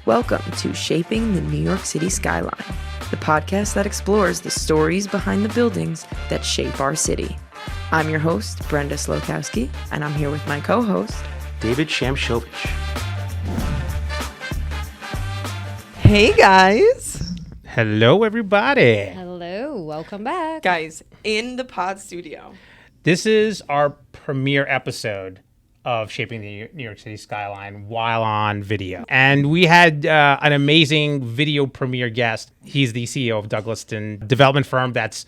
Welcome to Shaping the New York City Skyline, the podcast that explores the stories behind the buildings that shape our city. I'm your host, Brenda Slokowski, and I'm here with my co-host, David Shamshovich. Hey guys! Hello, everybody. Hello, welcome back. Guys, in the pod studio. This is our premiere episode of Shaping the New York City Skyline while on video. And we had an amazing video premiere guest. He's the CEO of Douglaston Development firm that's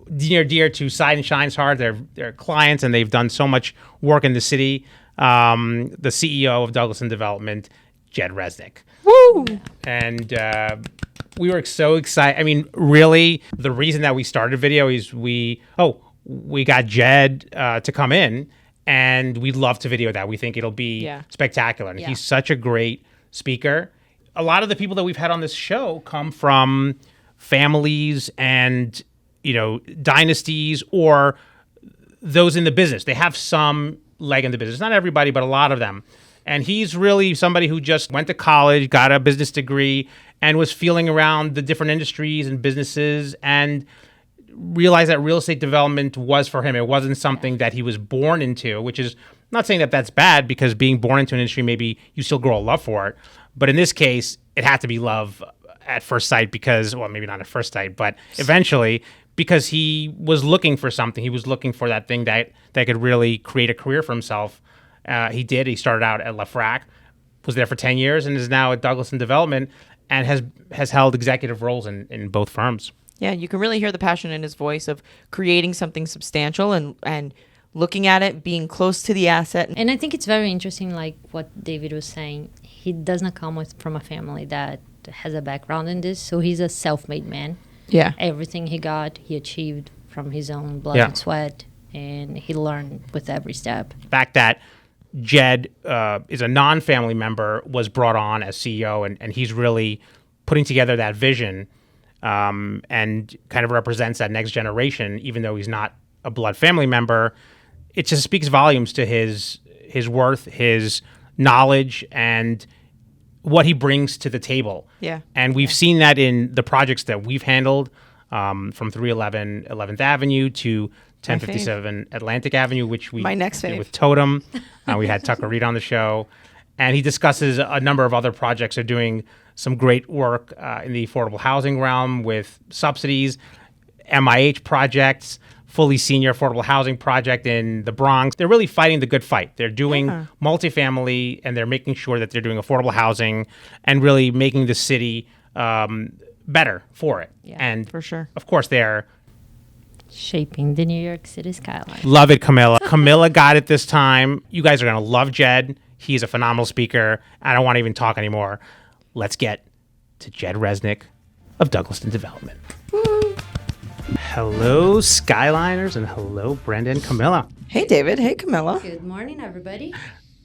near dear to Side and Shine's heart. They're clients, and they've done so much work in the city. The CEO of Douglaston Development, Jed Resnick. Woo! And we were so excited. I mean, really, the reason that we started video is we got Jed to come in, and we'd love to video that. We think it'll be spectacular. And he's such a great speaker. A lot of the people that we've had on this show come from families and, dynasties or those in the business. They have some leg in the business. Not everybody, but a lot of them. And he's really somebody who just went to college, got a business degree, and was feeling around the different industries and businesses and realized that real estate development was for him. It wasn't something that he was born into, which is not saying that that's bad, because being born into an industry, maybe you still grow a love for it. But in this case, it had to be love at first sight because, well, maybe not at first sight, but eventually, because he was looking for something. He was looking for that thing that could really create a career for himself. He did. He started out at LeFrak, was there for 10 years, and is now at Douglaston Development and has held executive roles in both firms. Yeah, you can really hear the passion in his voice of creating something substantial and looking at it, being close to the asset. And I think it's very interesting, like what David was saying. He does not come from a family that has a background in this, so he's a self-made man. Yeah. Everything he got, he achieved from his own blood and sweat, and he learned with every step. The fact that Jed is a non-family member, was brought on as CEO, and he's really putting together that vision and kind of represents that next generation, even though he's not a blood family member. It just speaks volumes to his worth, his knowledge, and what he brings to the table. Yeah. And we've seen that in the projects that we've handled, from 311 11th Avenue to 1057 Atlantic Avenue, which we did with Totem. We had Tucker Reed on the show. And he discusses a number of other projects. They're doing some great work in the affordable housing realm with subsidies, MIH projects, fully senior affordable housing project in the Bronx. They're really fighting the good fight. They're doing multifamily, and they're making sure that they're doing affordable housing and really making the city better for it. Yeah, and for sure. Of course, they're Shaping the New York City skyline. Love it, Camilla. Camilla got it this time. You guys are going to love Jed. He's a phenomenal speaker. I don't want to even talk anymore. Let's get to Jed Resnick of Douglaston Development. Woo. Hello, Skyliners, and hello, Brenda and Camilla. Hey, David. Hey, Camilla. Good morning, everybody.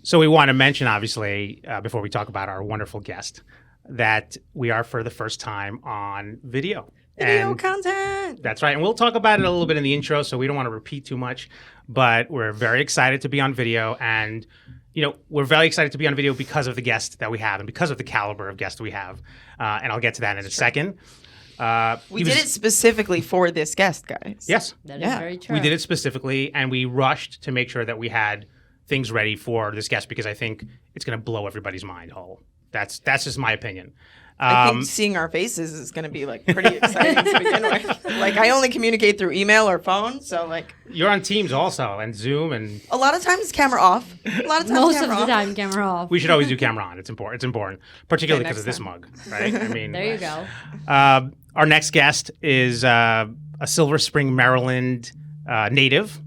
So we want to mention, obviously, before we talk about our wonderful guest, that we are for the first time on video. Video content. That's right. And we'll talk about it a little bit in the intro, so we don't want to repeat too much. But we're very excited to be on video. And, we're very excited to be on video because of the guest that we have and because of the caliber of guest we have. And I'll get to that in a second. We did it specifically for this guest, guys. Yes. That is very true. We did it specifically, and we rushed to make sure that we had things ready for this guest because I think it's going to blow everybody's mind whole. That's just my opinion. I think seeing our faces is going to be pretty exciting to begin with. I only communicate through email or phone, so you're on Teams also and Zoom, and a lot of times camera off. A lot of times most camera of the off. time camera off. We should always do camera on. It's important, particularly because of this mug, right? I mean, there you go. Our next guest is a Silver Spring, Maryland native.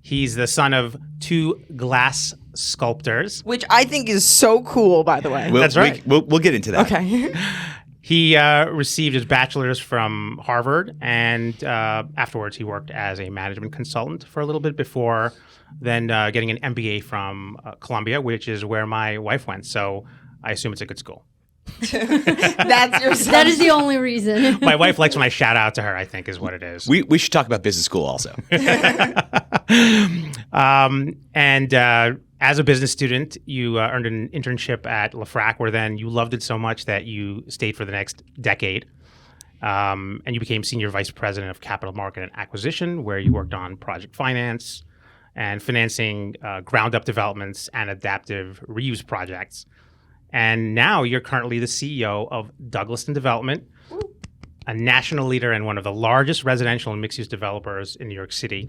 He's the son of two glass sculptors, which I think is so cool, by the way. That's right. We'll get into that. Okay. He received his bachelor's from Harvard, and afterwards he worked as a management consultant for a little bit before then getting an MBA from Columbia, which is where my wife went. So I assume it's a good school. That's your son. That is the only reason. My wife likes when I shout out to her, I think is what it is. We should talk about business school also. as a business student, you earned an internship at LeFrak, where then you loved it so much that you stayed for the next decade. And you became senior vice president of capital market and acquisition, where you worked on project finance and financing ground-up developments and adaptive reuse projects. And now you're currently the CEO of Douglaston Development, a national leader and one of the largest residential and mixed-use developers in New York City,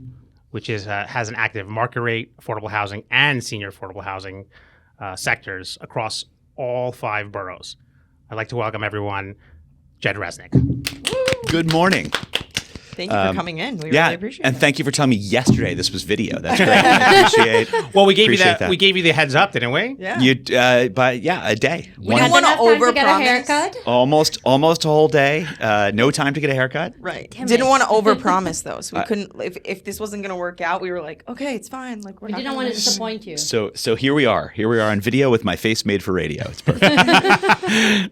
which has an active market rate, affordable housing, and senior affordable housing sectors across all 5 boroughs. I'd like to welcome everyone, Jed Resnick. Good morning. Thank you for coming in. We Yeah, really appreciate and it. thank you for telling me yesterday this was video. That's great. I appreciate. Well, we gave you appreciate that. We gave you the heads up, didn't we? Yeah. You, a day. We don't want to enough time to get a overpromise. haircut? Almost a whole day. No time to get a haircut. Right. Damn Didn't it. want to overpromise though, so we couldn't. If this wasn't going to work out, we were like, okay, it's fine. Like we're We not didn't gonna want to miss- disappoint you. So here we are. Here we are on video with my face made for radio. It's perfect.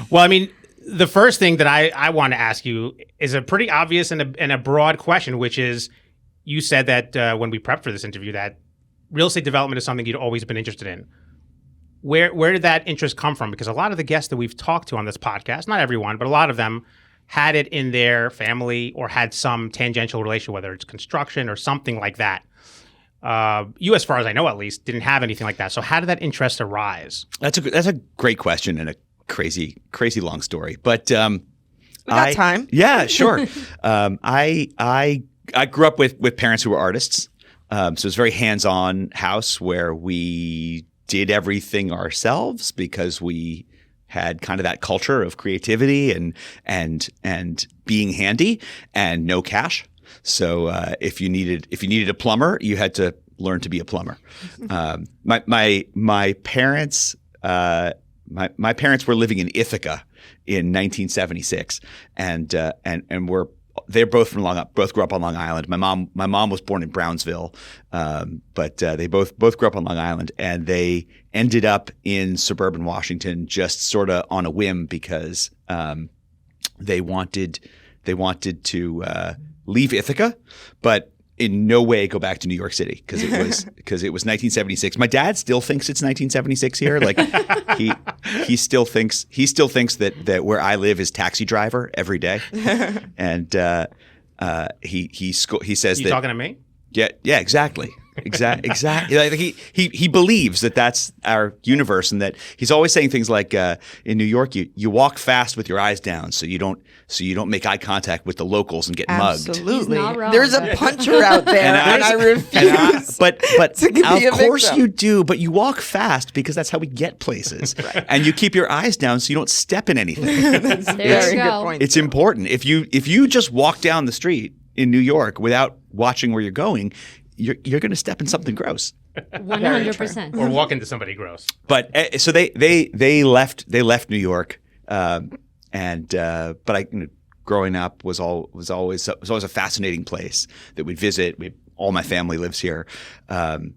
Well, I mean, the first thing that I want to ask you is a pretty obvious and a broad question, which is, you said that when we prepped for this interview that real estate development is something you'd always been interested in. Where did that interest come from? Because a lot of the guests that we've talked to on this podcast, not everyone, but a lot of them had it in their family or had some tangential relation, whether it's construction or something like that. You, as far as I know, at least, didn't have anything like that. So how did that interest arise? That's a great question and a crazy long story. But We got time. Yeah, sure. I grew up with parents who were artists. So it was a very hands-on house where we did everything ourselves because we had kind of that culture of creativity and being handy and no cash. So if you needed a plumber, you had to learn to be a plumber. My parents my parents were living in Ithaca in 1976, and they're both grew up on Long Island. My mom was born in Brownsville, but they both grew up on Long Island, and they ended up in suburban Washington just sort of on a whim because they wanted to leave Ithaca, but in no way go back to New York City because it was 1976. My dad still thinks it's 1976 here. Like he still thinks that where I live is taxi driver every day, and he says You that. talking to me? Yeah, exactly. Exactly. Like he believes that that's our universe, and that he's always saying things like, in New York, you walk fast with your eyes down, so you don't make eye contact with the locals and get mugged. Absolutely. He's not wrong. There's a puncher out there, and I refuse. But to be a of course victim. you do. But you walk fast because that's how we get places, and you keep your eyes down so you don't step in anything. That's a There very you good go. point. It's important. If you just walk down the street in New York without watching where you're going, you're going to step in something gross. 100%. Or walk into somebody gross? But so they left New York, but I growing up was always a fascinating place that we'd visit. All my family lives here, and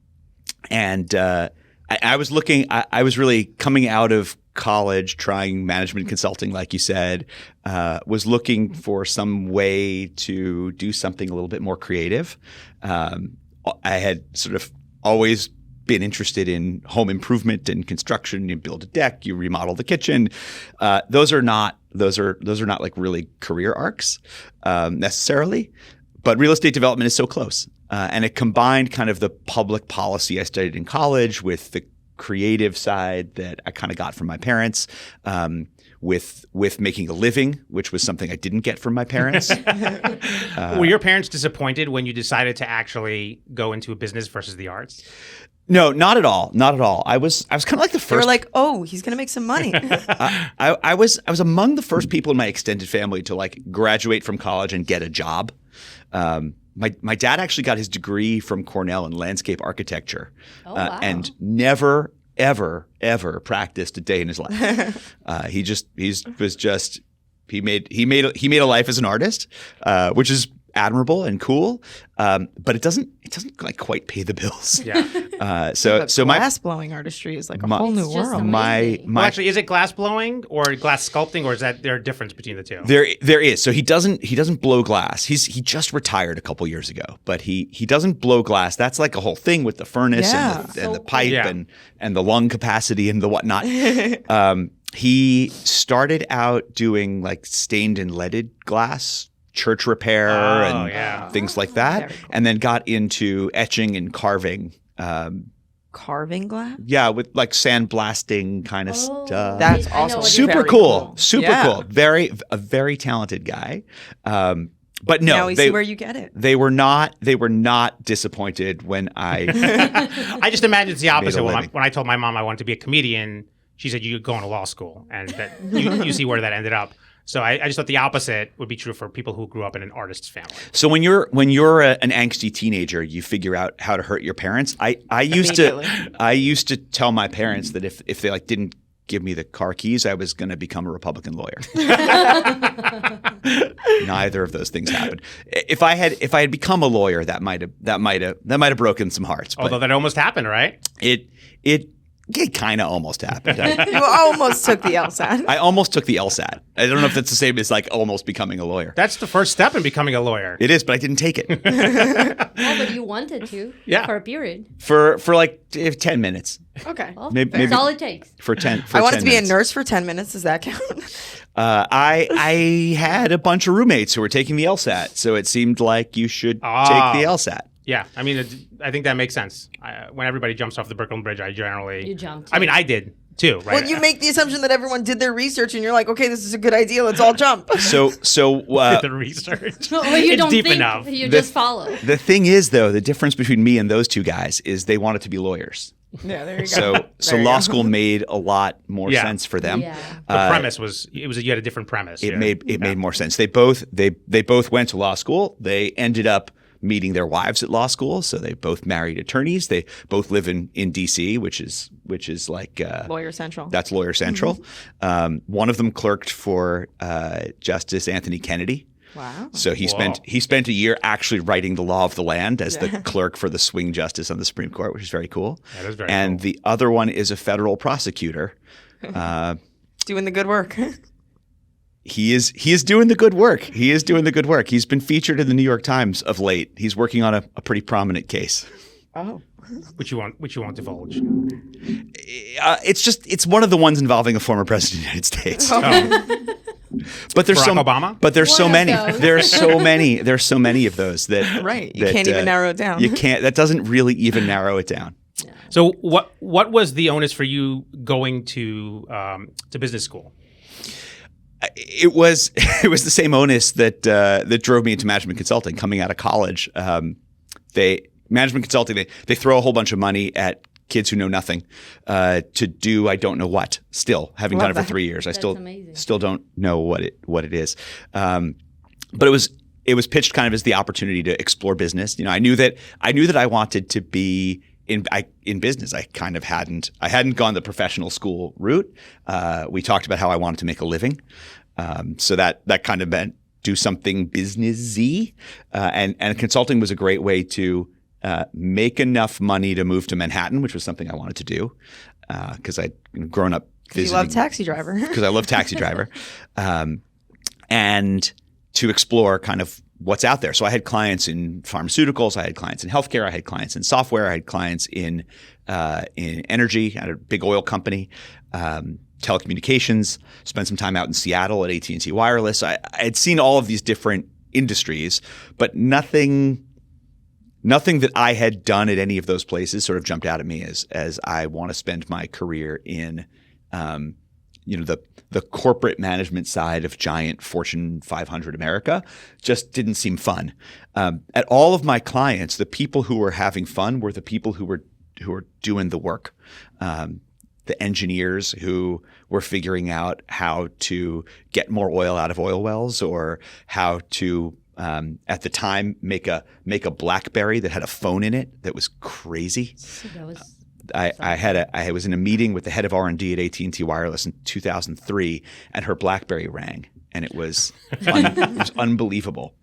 I was looking. I was really coming out of college, trying management consulting, like you said, was looking for some way to do something a little bit more creative. I had sort of always been interested in home improvement and construction. You build a deck, you remodel the kitchen. Those are not like really career arcs necessarily, but real estate development is so close. And it combined kind of the public policy I studied in college with the creative side that I kind of got from my parents, with making a living, which was something I didn't get from my parents. Were your parents disappointed when you decided to actually go into a business versus the arts? No, not at all. Not at all. I was kind of like the They were first. like, oh, he's going to make some money. I was among the first people in my extended family to like graduate from college and get a job. My dad actually got his degree from Cornell in landscape architecture, wow. and never ever practiced a day in his life. He made a life as an artist, which is admirable and cool, but it doesn't like quite pay the bills. Yeah. So glass blowing artistry is like a whole new It's just world. amazing. Well, actually, is it glass blowing or glass sculpting, or is there a difference between the two? There is. So he doesn't blow glass. He just retired a couple years ago, but he doesn't blow glass. That's like a whole thing with the furnace and the pipe Yeah. and the lung capacity and the whatnot. He started out doing like stained and leaded glass, church repair and things like that, Very cool. and then got into etching and carving. Carving glass? Yeah, with like sandblasting kind of stuff. That's I know awesome. what Super Very cool. Super Yeah. cool. A very talented guy. But no, Now we see where you get it. they were not disappointed when I I just imagine it's the opposite. living. When I told my mom I wanted to be a comedian, she said you could go into law school, and that you see where that ended up. So I just thought the opposite would be true for people who grew up in an artist's family. So when you're an angsty teenager, you figure out how to hurt your parents. I used to tell my parents that if they like didn't give me the car keys, I was going to become a Republican lawyer. Neither of those things happened. If I had become a lawyer, that might have broken some hearts. But Although that almost happened, right? it kind of almost happened. You almost took the LSAT. I almost took the LSAT. I don't know if that's the same as like almost becoming a lawyer. That's the first step in becoming a lawyer. It is, but I didn't take it Oh, but you wanted to Yeah. for a period. for like 10 minutes. Okay. Well, Maybe- that's maybe- all it takes. For 10. I wanted 10 to be minutes. a nurse for 10 minutes. Does that count? I had a bunch of roommates who were taking the LSAT, so it seemed like you should take the LSAT. Yeah, I mean, I think that makes sense. When everybody jumps off the Brooklyn Bridge, I generally You jump, I mean, too. I did too, right? Well, you make the assumption that everyone did their research and you're like, okay, this is a good idea. Let's all jump. So did the research. Well, you It's don't deep think, enough. you just follow. the thing is, though, the difference between me and those two guys is they wanted to be lawyers. Yeah, there you go. So There you law go. school made a lot more Yeah. sense for them. Yeah. The premise was you had a different premise. It made more sense. They both went to law school. They ended up meeting their wives at law school, so they both married attorneys. They both live in DC, which is like Lawyer Central. that's Lawyer Central. One of them clerked for Justice Anthony Kennedy. Wow. So he spent a year actually writing the law of the land as the clerk for the swing justice on the Supreme Court, which is very cool. That is very and cool. the other one is a federal prosecutor. Doing the good work. He is doing the good work. He is doing the good work. He's been featured in the New York Times of late. He's working on a pretty prominent case. Oh. which you won't divulge. It's one of the ones involving a former president of the United States. But there's Barack Obama? But there's so One of many. those. There's so many. There's so many of those that Right. You can't even narrow it down. You can't. That doesn't really even narrow it down. So what was the onus for you going to business school? It was the same onus that drove me into management consulting. Coming out of college, management consulting they throw a whole bunch of money at kids who know nothing to do I don't know what. Still, having done it for 3 years, I amazing. still don't know what it is. But it was pitched kind of as the opportunity to explore business. You know, I knew that I wanted to be in business. I hadn't gone the professional school route. We talked about how I wanted to make a living. So that kind of meant do something businessy. And consulting was a great way to make enough money to move to Manhattan, which was something I wanted to do because I'd grown up visiting. You love Taxi Driver. Because I love Taxi Driver. And to explore kind of what's out there. So I had clients in pharmaceuticals, I had clients in healthcare, I had clients in software, I had clients in energy at a big oil company, telecommunications, spent some time out in Seattle at AT&T Wireless. I had seen all of these different industries, but nothing that I had done at any of those places sort of jumped out at me as I want to spend my career in the corporate management side of giant Fortune 500 America. Just didn't seem fun. At all of my clients, the people who were having fun were the people who were doing the work. The engineers who were figuring out how to get more oil out of oil wells, or how to at the time make a BlackBerry that had a phone in it that was crazy. So that was I was in a meeting with the head of R&D at AT&T Wireless in 2003, and her BlackBerry rang, and it was unbelievable.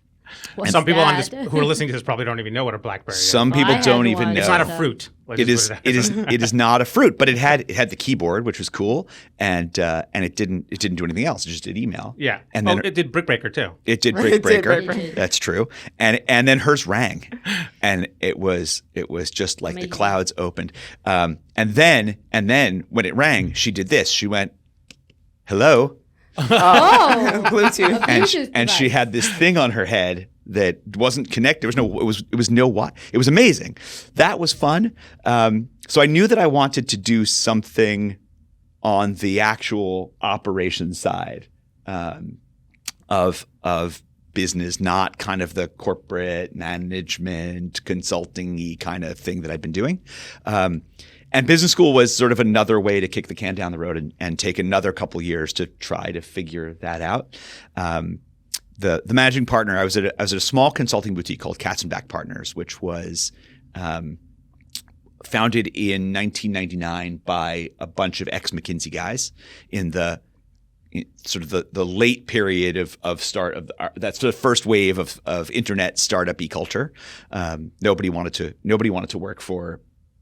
What's Some people that? who are listening to this probably don't even know what a blackberry is. Some people I had don't even one. know. It's not a fruit. Let's It just is. put It is. It is not a fruit, but it had the keyboard, which was cool, and it didn't do anything else. It just did email. Yeah. And then it did Brick Breaker too. it did It Brick did Breaker. Brick Breaker. That's true. And then hers rang, and it was just like the Amazing. clouds opened. And then when it rang, she did this. She went, "Hello." Oh, Bluetooth. and she had this thing on her head that wasn't connected. It was no what. It was amazing. That was fun. So I knew that I wanted to do something on the actual operations side of business, not kind of the corporate management consulting-y kind of thing that I'd been doing. And business school was sort of another way to kick the can down the road and take another couple years to try to figure that out. The managing partner, I was at a small consulting boutique called Katz and Back Partners, which was founded in 1999 by a bunch of ex-McKinsey guys in the sort of the late period of that's the first wave of internet startup-y culture. Nobody wanted to work for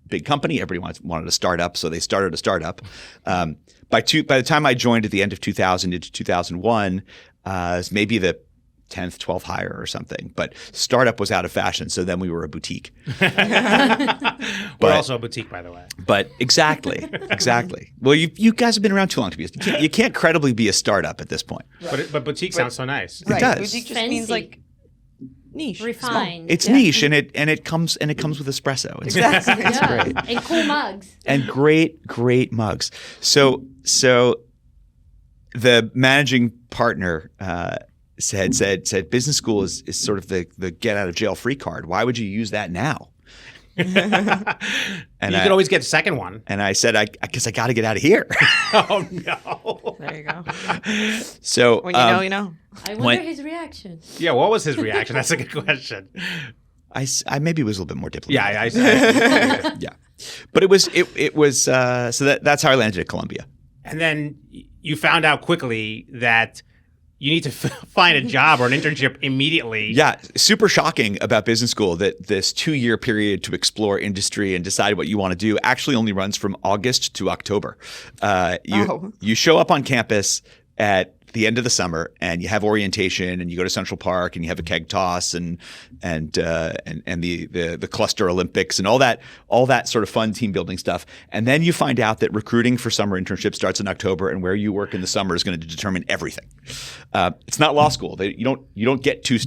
big company. Everybody wanted a startup, so they started a startup. By the time I joined at the end of 2000 into 2001, it was maybe the 10th, 12th hire or something. But startup was out of fashion, so then we were a boutique. We're also a boutique, by the way. But exactly. Well, you guys have been around too long to be. You can't credibly be a startup at this point. But boutique sounds so nice. Right. does. Boutique just Fancy. means like niche. refined. It's niche and it comes with espresso. It's Exactly. It's yeah. great. And cool mugs. And great mugs. So the managing partner said business school is sort of the get out of jail free card. Why would you use that now? And You could always get a second one. And I said, I guess I got to get out of here. Oh no. There you go. So When you know, you know. I wonder When- his reaction. Yeah, what was his reaction? That's a good question. I maybe was a little bit more diplomatic. Yeah, Yeah. But it was so that's how I landed at Columbia. And then you found out quickly that you need to find a job or an internship immediately. Yeah, super shocking about business school that this 2-year period to explore industry and decide what you want to do actually only runs from August to October. You show up on campus at the end of the summer and you have orientation and you go to Central Park and you have a keg toss and the cluster Olympics and all that sort of fun team building stuff. And then you find out that recruiting for summer internship starts in October and where you work in the summer is going to determine everything. It's not law school. You don't get two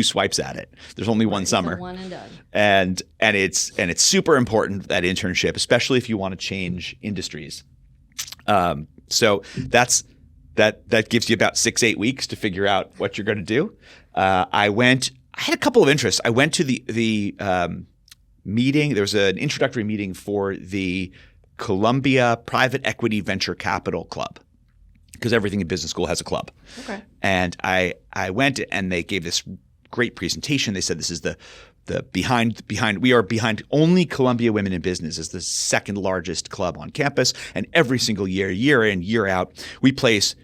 swipes at it. There's only one summer. It's a one and done. And it's super important, that internship, especially if you want to change industries. So that gives you about 6-8 weeks to figure out what you're going to do. I had a couple of interests. I went to the meeting. There was an introductory meeting for the Columbia Private Equity Venture Capital Club, because everything in business school has a club. Okay. And I went and they gave this great presentation. They said this is the behind we are behind only Columbia Women in Business is the second largest club on campus, and every single year in, year out, we place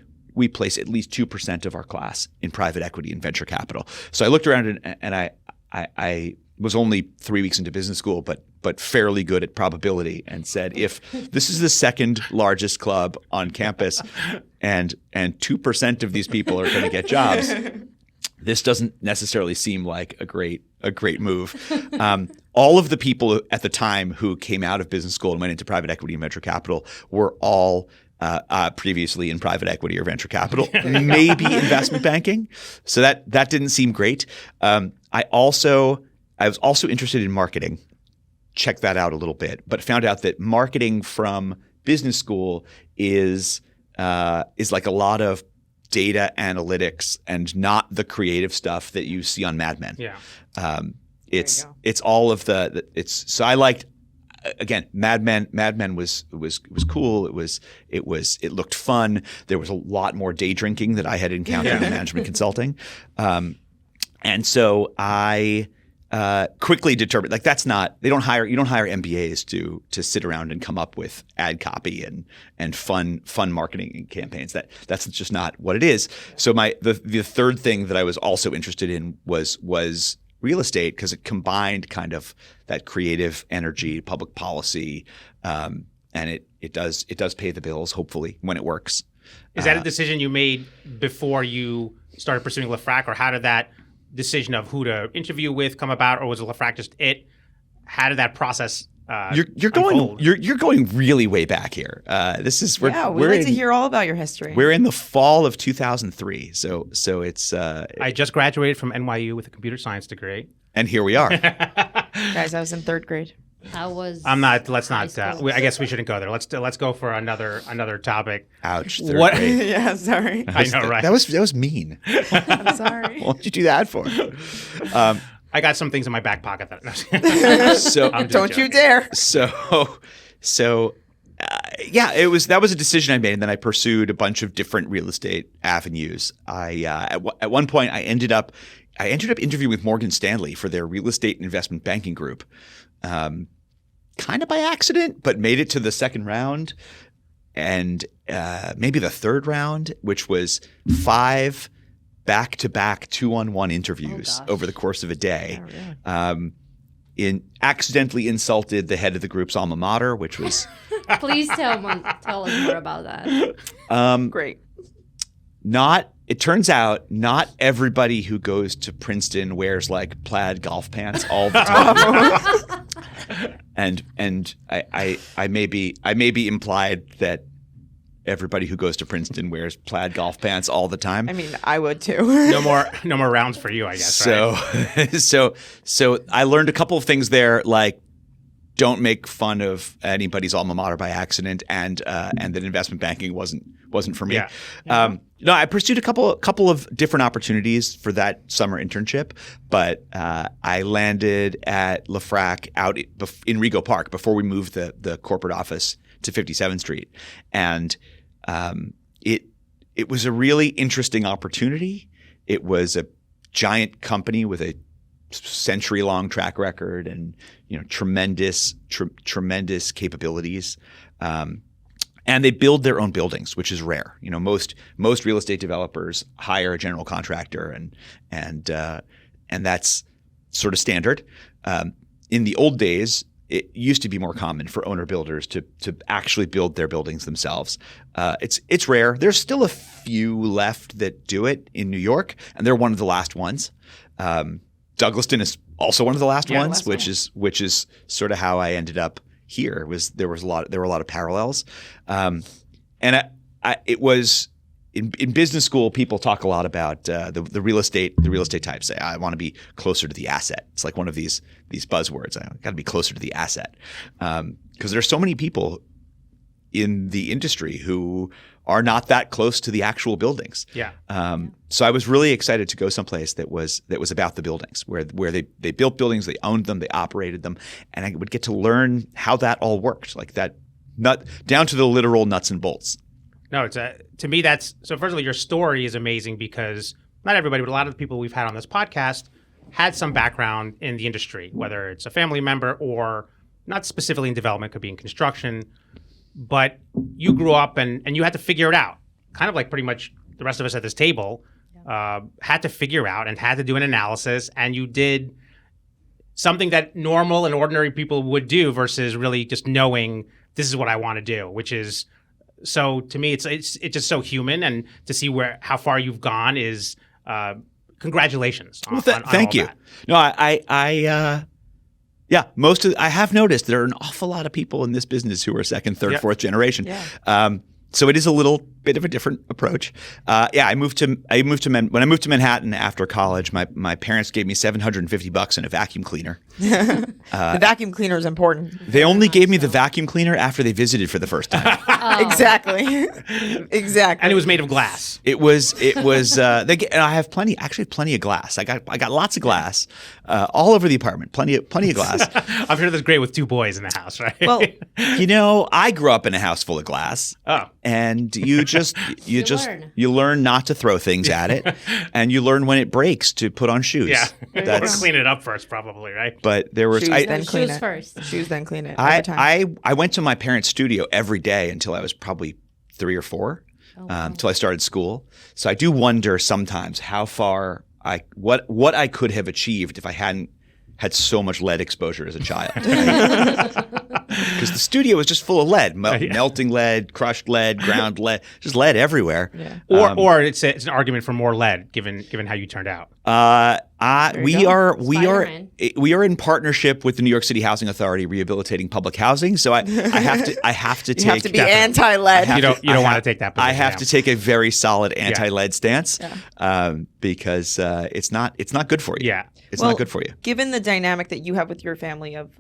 at least 2% of our class in private equity and venture capital. So I looked around and I was only 3 weeks into business school, but fairly good at probability, and said, if this is the second largest club on campus and 2% of these people are going to get jobs, this doesn't necessarily seem like a great move. All of the people at the time who came out of business school and went into private equity and venture capital were all previously in private equity or venture capital, maybe investment banking. So that didn't seem great. I was also interested in marketing. Checked that out a little bit, but found out that marketing from business school is like a lot of data analytics and not the creative stuff that you see on Mad Men. Yeah. It's all of so I liked, again, Mad Men was cool. It looked fun. There was a lot more day drinking that I had encountered in management consulting. And so I quickly determined, like that's not, you don't hire MBAs to sit around and come up with ad copy and fun marketing campaigns. That's just not what it is. So the third thing that I was also interested in was real estate, because it combined kind of that creative energy, public policy, and it does pay the bills, hopefully, when it works. Is that a decision you made before you started pursuing LeFrak, or how did that decision of who to interview with come about, or was LeFrak just it? How did that process you're going really way back here. We'd like to hear all about your history. We're in the fall of 2003, so it's. I just graduated from NYU with a computer science degree, and here we are. Guys, I was in third grade. I'm not. Let's not. I guess we shouldn't go there. Let's go for another topic. Ouch. What? Yeah, sorry. I know, right? That was mean. I'm sorry. What did you do that for? I got some things in my back pocket that. So don't you dare. That was a decision I made, and then I pursued a bunch of different real estate avenues. At one point I ended up interviewing with Morgan Stanley for their real estate investment banking group. Kind of by accident, but made it to the second round and maybe the third round, which was 5 back-to-back 2-on-1 interviews over the course of a day. Oh, really? Accidentally insulted the head of the group's alma mater, which was Please tell us more about that. Great. It turns out not everybody who goes to Princeton wears like plaid golf pants all the time. And I may be implied that everybody who goes to Princeton wears plaid golf pants all the time. I mean, I would too. No more rounds for you, I guess. Right? So I learned a couple of things there, like don't make fun of anybody's alma mater by accident, and that investment banking wasn't for me. Yeah. No, I pursued a couple of different opportunities for that summer internship, but I landed at LeFrak out in Rego Park before we moved the corporate office to 57th Street, and it was a really interesting opportunity. It was a giant company with a century-long track record and tremendous capabilities. And they build their own buildings, which is rare. Most real estate developers hire a general contractor, and that's sort of standard. In the old days, it used to be more common for owner builders to actually build their buildings themselves. It's rare. There's still a few left that do it in New York, and they're one of the last ones. Douglaston is also one of the last ones, which is sort of how I ended up here. There were a lot of parallels, and it was in business school. People talk a lot about the real estate types. Say, I want to be closer to the asset. It's like one of these buzzwords. I got to be closer to the asset, because there's so many people in the industry who are not that close to the actual buildings. Yeah. So I was really excited to go someplace that was about the buildings, where they built buildings, they owned them, they operated them, and I would get to learn how that all worked, like that, down to the literal nuts and bolts. No, to me that's so. First of all, your story is amazing because not everybody, but a lot of the people we've had on this podcast had some background in the industry, whether it's a family member or not specifically in development, could be in construction. But you grew up and you had to figure it out, kind of like pretty much the rest of us at this table had to figure out and had to do an analysis, and you did something that normal and ordinary people would do versus really just knowing this is what I want to do, which is, so to me it's just so human, and to see how far you've gone is congratulations. Thank you. No, Yeah, I have noticed there are an awful lot of people in this business who are second, third, fourth generation. Yeah. So it is a little bit of a different approach. When I moved to Manhattan after college, my parents gave me $750 and a vacuum cleaner. The vacuum cleaner is important. They only gave me the vacuum cleaner after they visited for the first time. Exactly. Exactly. And it was made of glass. It was. And I have plenty of glass. I got lots of glass all over the apartment. Plenty of glass. I'm sure that's great with two boys in the house, right? Well, I grew up in a house full of glass. Oh. And you learn not to throw things at it, and you learn when it breaks to put on shoes. Yeah. Or clean it up first, probably, right? But there was shoes, then clean Shoes it. first. Shoes, then clean it. Over time. I went to my parents' studio every day until I was probably 3 or 4, until I started school. So I do wonder sometimes how far what I could have achieved if I hadn't had so much lead exposure as a child. Because the studio was just full of lead, melting lead, crushed lead, ground lead, just lead everywhere. Yeah. Or it's an argument for more lead, given how you turned out. We are in partnership with the New York City Housing Authority rehabilitating public housing. So I have to you have to be anti-lead. You don't want to take that position. I have to take a very solid anti-lead stance because it's not good for you. Yeah. It's not good for you. Given the dynamic that you have with your family of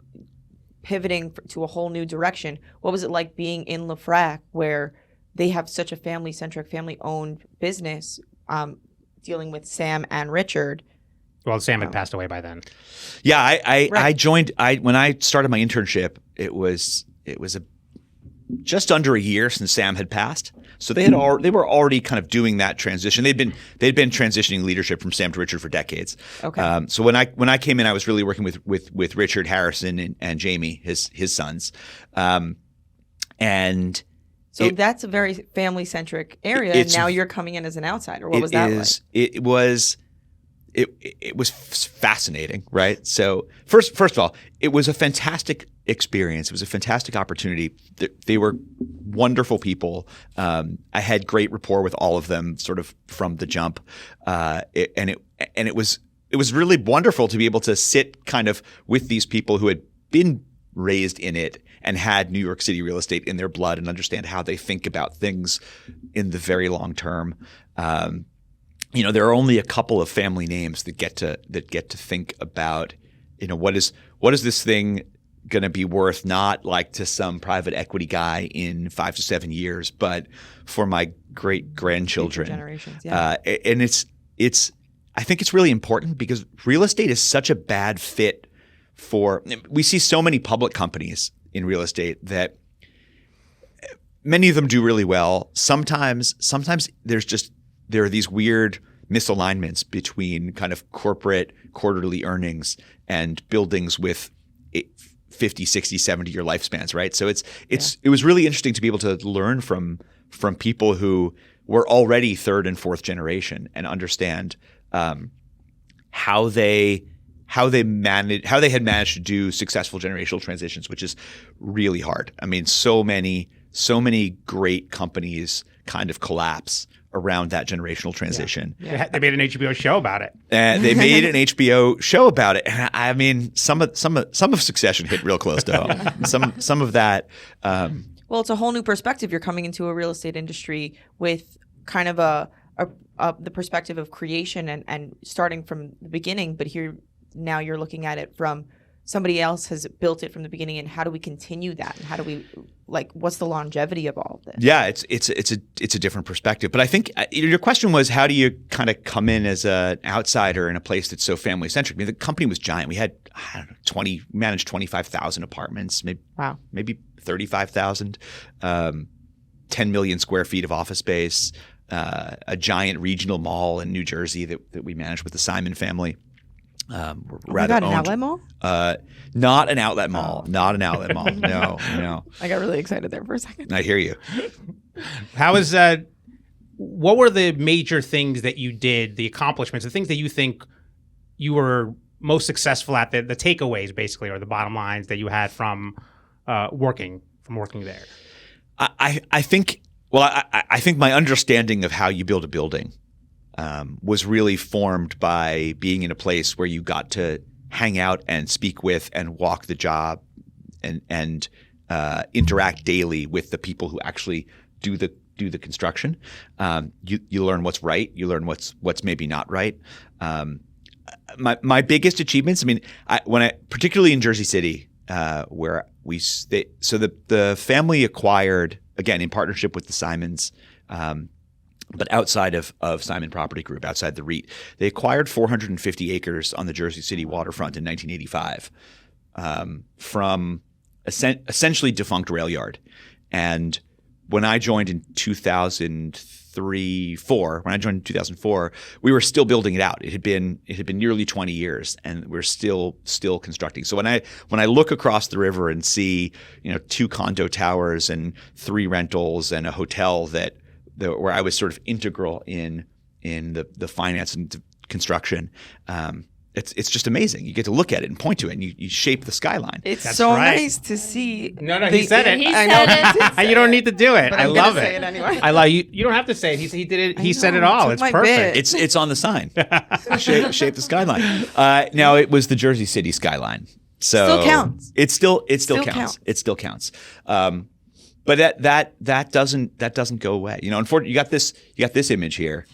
pivoting to a whole new direction, what was it like being in LeFrak, where they have such a family-centric, family-owned business, dealing with Sam and Richard? Well, Sam had passed away by then. Yeah, I joined. When I started my internship, it was just under a year since Sam had passed. So they were already kind of doing that transition. They'd been transitioning leadership from Sam to Richard for decades. Okay. So when I came in, I was really working with Richard, Harrison, and Jamie, his sons, and. So that's a very family-centric area, and now you're coming in as an outsider. What was that like? It was fascinating, right? So first of all, it was a fantastic experience. It was a fantastic opportunity. They were wonderful people. I had great rapport with all of them, sort of from the jump, and it was really wonderful to be able to sit kind of with these people who had been raised in it and had New York City real estate in their blood and understand how they think about things in the very long term. There are only a couple of family names that get to think about, what is this thing going to be worth, not like to some private equity guy in 5 to 7 years, but for my great grandchildren. Generations, yeah. And I think it's really important because real estate is such a bad fit we see so many public companies in real estate that many of them do really well. Sometimes there are these weird misalignments between kind of corporate quarterly earnings and buildings with 50, 60, 70-year lifespans, right? So it was really interesting to be able to learn from people who were already third and fourth generation and understand how they had managed to do successful generational transitions, which is really hard. I mean, so many great companies kind of collapse around that generational transition. Yeah. They made an HBO show about it. They made an HBO show about it. And I mean, some of Succession hit real close to home. Some of that. Well, it's a whole new perspective. You're coming into a real estate industry with kind of the perspective of creation and starting from the beginning, but now you're looking at it from somebody else has built it from the beginning, and how do we continue that? And how do we what's the longevity of all of this? Yeah, it's a different perspective. But I think your question was, how do you kind of come in as an outsider in a place that's so family centric? I mean, the company was giant. We had managed 25,000 apartments, maybe 35,000, 10 million square feet of office space, a giant regional mall in New Jersey that we managed with the Simon family. An outlet mall? Not an outlet mall. Not an outlet mall. No. I got really excited there for a second. I hear you. What were the major things that you did, the accomplishments, the things that you think you were most successful at, the takeaways basically, or the bottom lines that you had from working there? I think my understanding of how you build a building was really formed by being in a place where you got to hang out and speak with and walk the job and interact daily with the people who actually do the construction. You learn what's right. You learn what's maybe not right. My biggest achievements. I mean, particularly in Jersey City, where the family acquired, again in partnership with the Simons, but outside of Simon Property Group, outside the REIT, they acquired 450 acres on the Jersey City waterfront in 1985 from essentially defunct rail yard. And when I joined in 2004, we were still building it out. It had been nearly 20 years, and we're still constructing. So when I look across the river and see 2 condo towers and 3 rentals and a hotel where I was sort of integral in the finance and construction, it's just amazing. You get to look at it and point to it, and you shape the skyline. It's That's so right. nice to see. No, he said it. He I said know. it. You don't need to do it. But I I'm gonna love say it. it anyway. I love you. You don't have to say it. He did it. He said it know, all. took It's my perfect. bit. It's on the sign. shape the skyline. Now it was the Jersey City skyline. So Still counts. It still Still counts. counts. It still counts. But that doesn't go away. Unfortunately, you got this image here.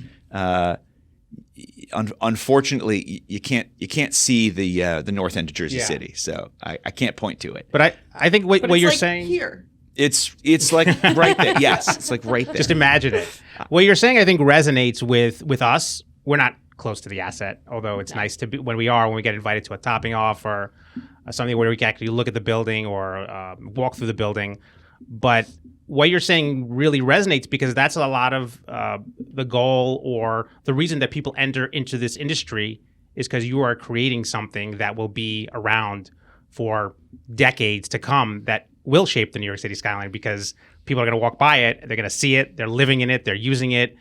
Unfortunately, you can't see the north end of Jersey City, so I can't point to it. But I think what But you're it's like saying here. It's like right there. Yes, it's like right there. Just imagine it. What you're saying, I think, resonates with us. We're not close to the asset, although it's nice to be when we get invited to a topping off or something where we can actually look at the building or walk through the building. But what you're saying really resonates because that's a lot of the goal or the reason that people enter into this industry is because you are creating something that will be around for decades to come that will shape the New York City skyline because people are going to walk by it, they're going to see it, they're living in it, they're using it.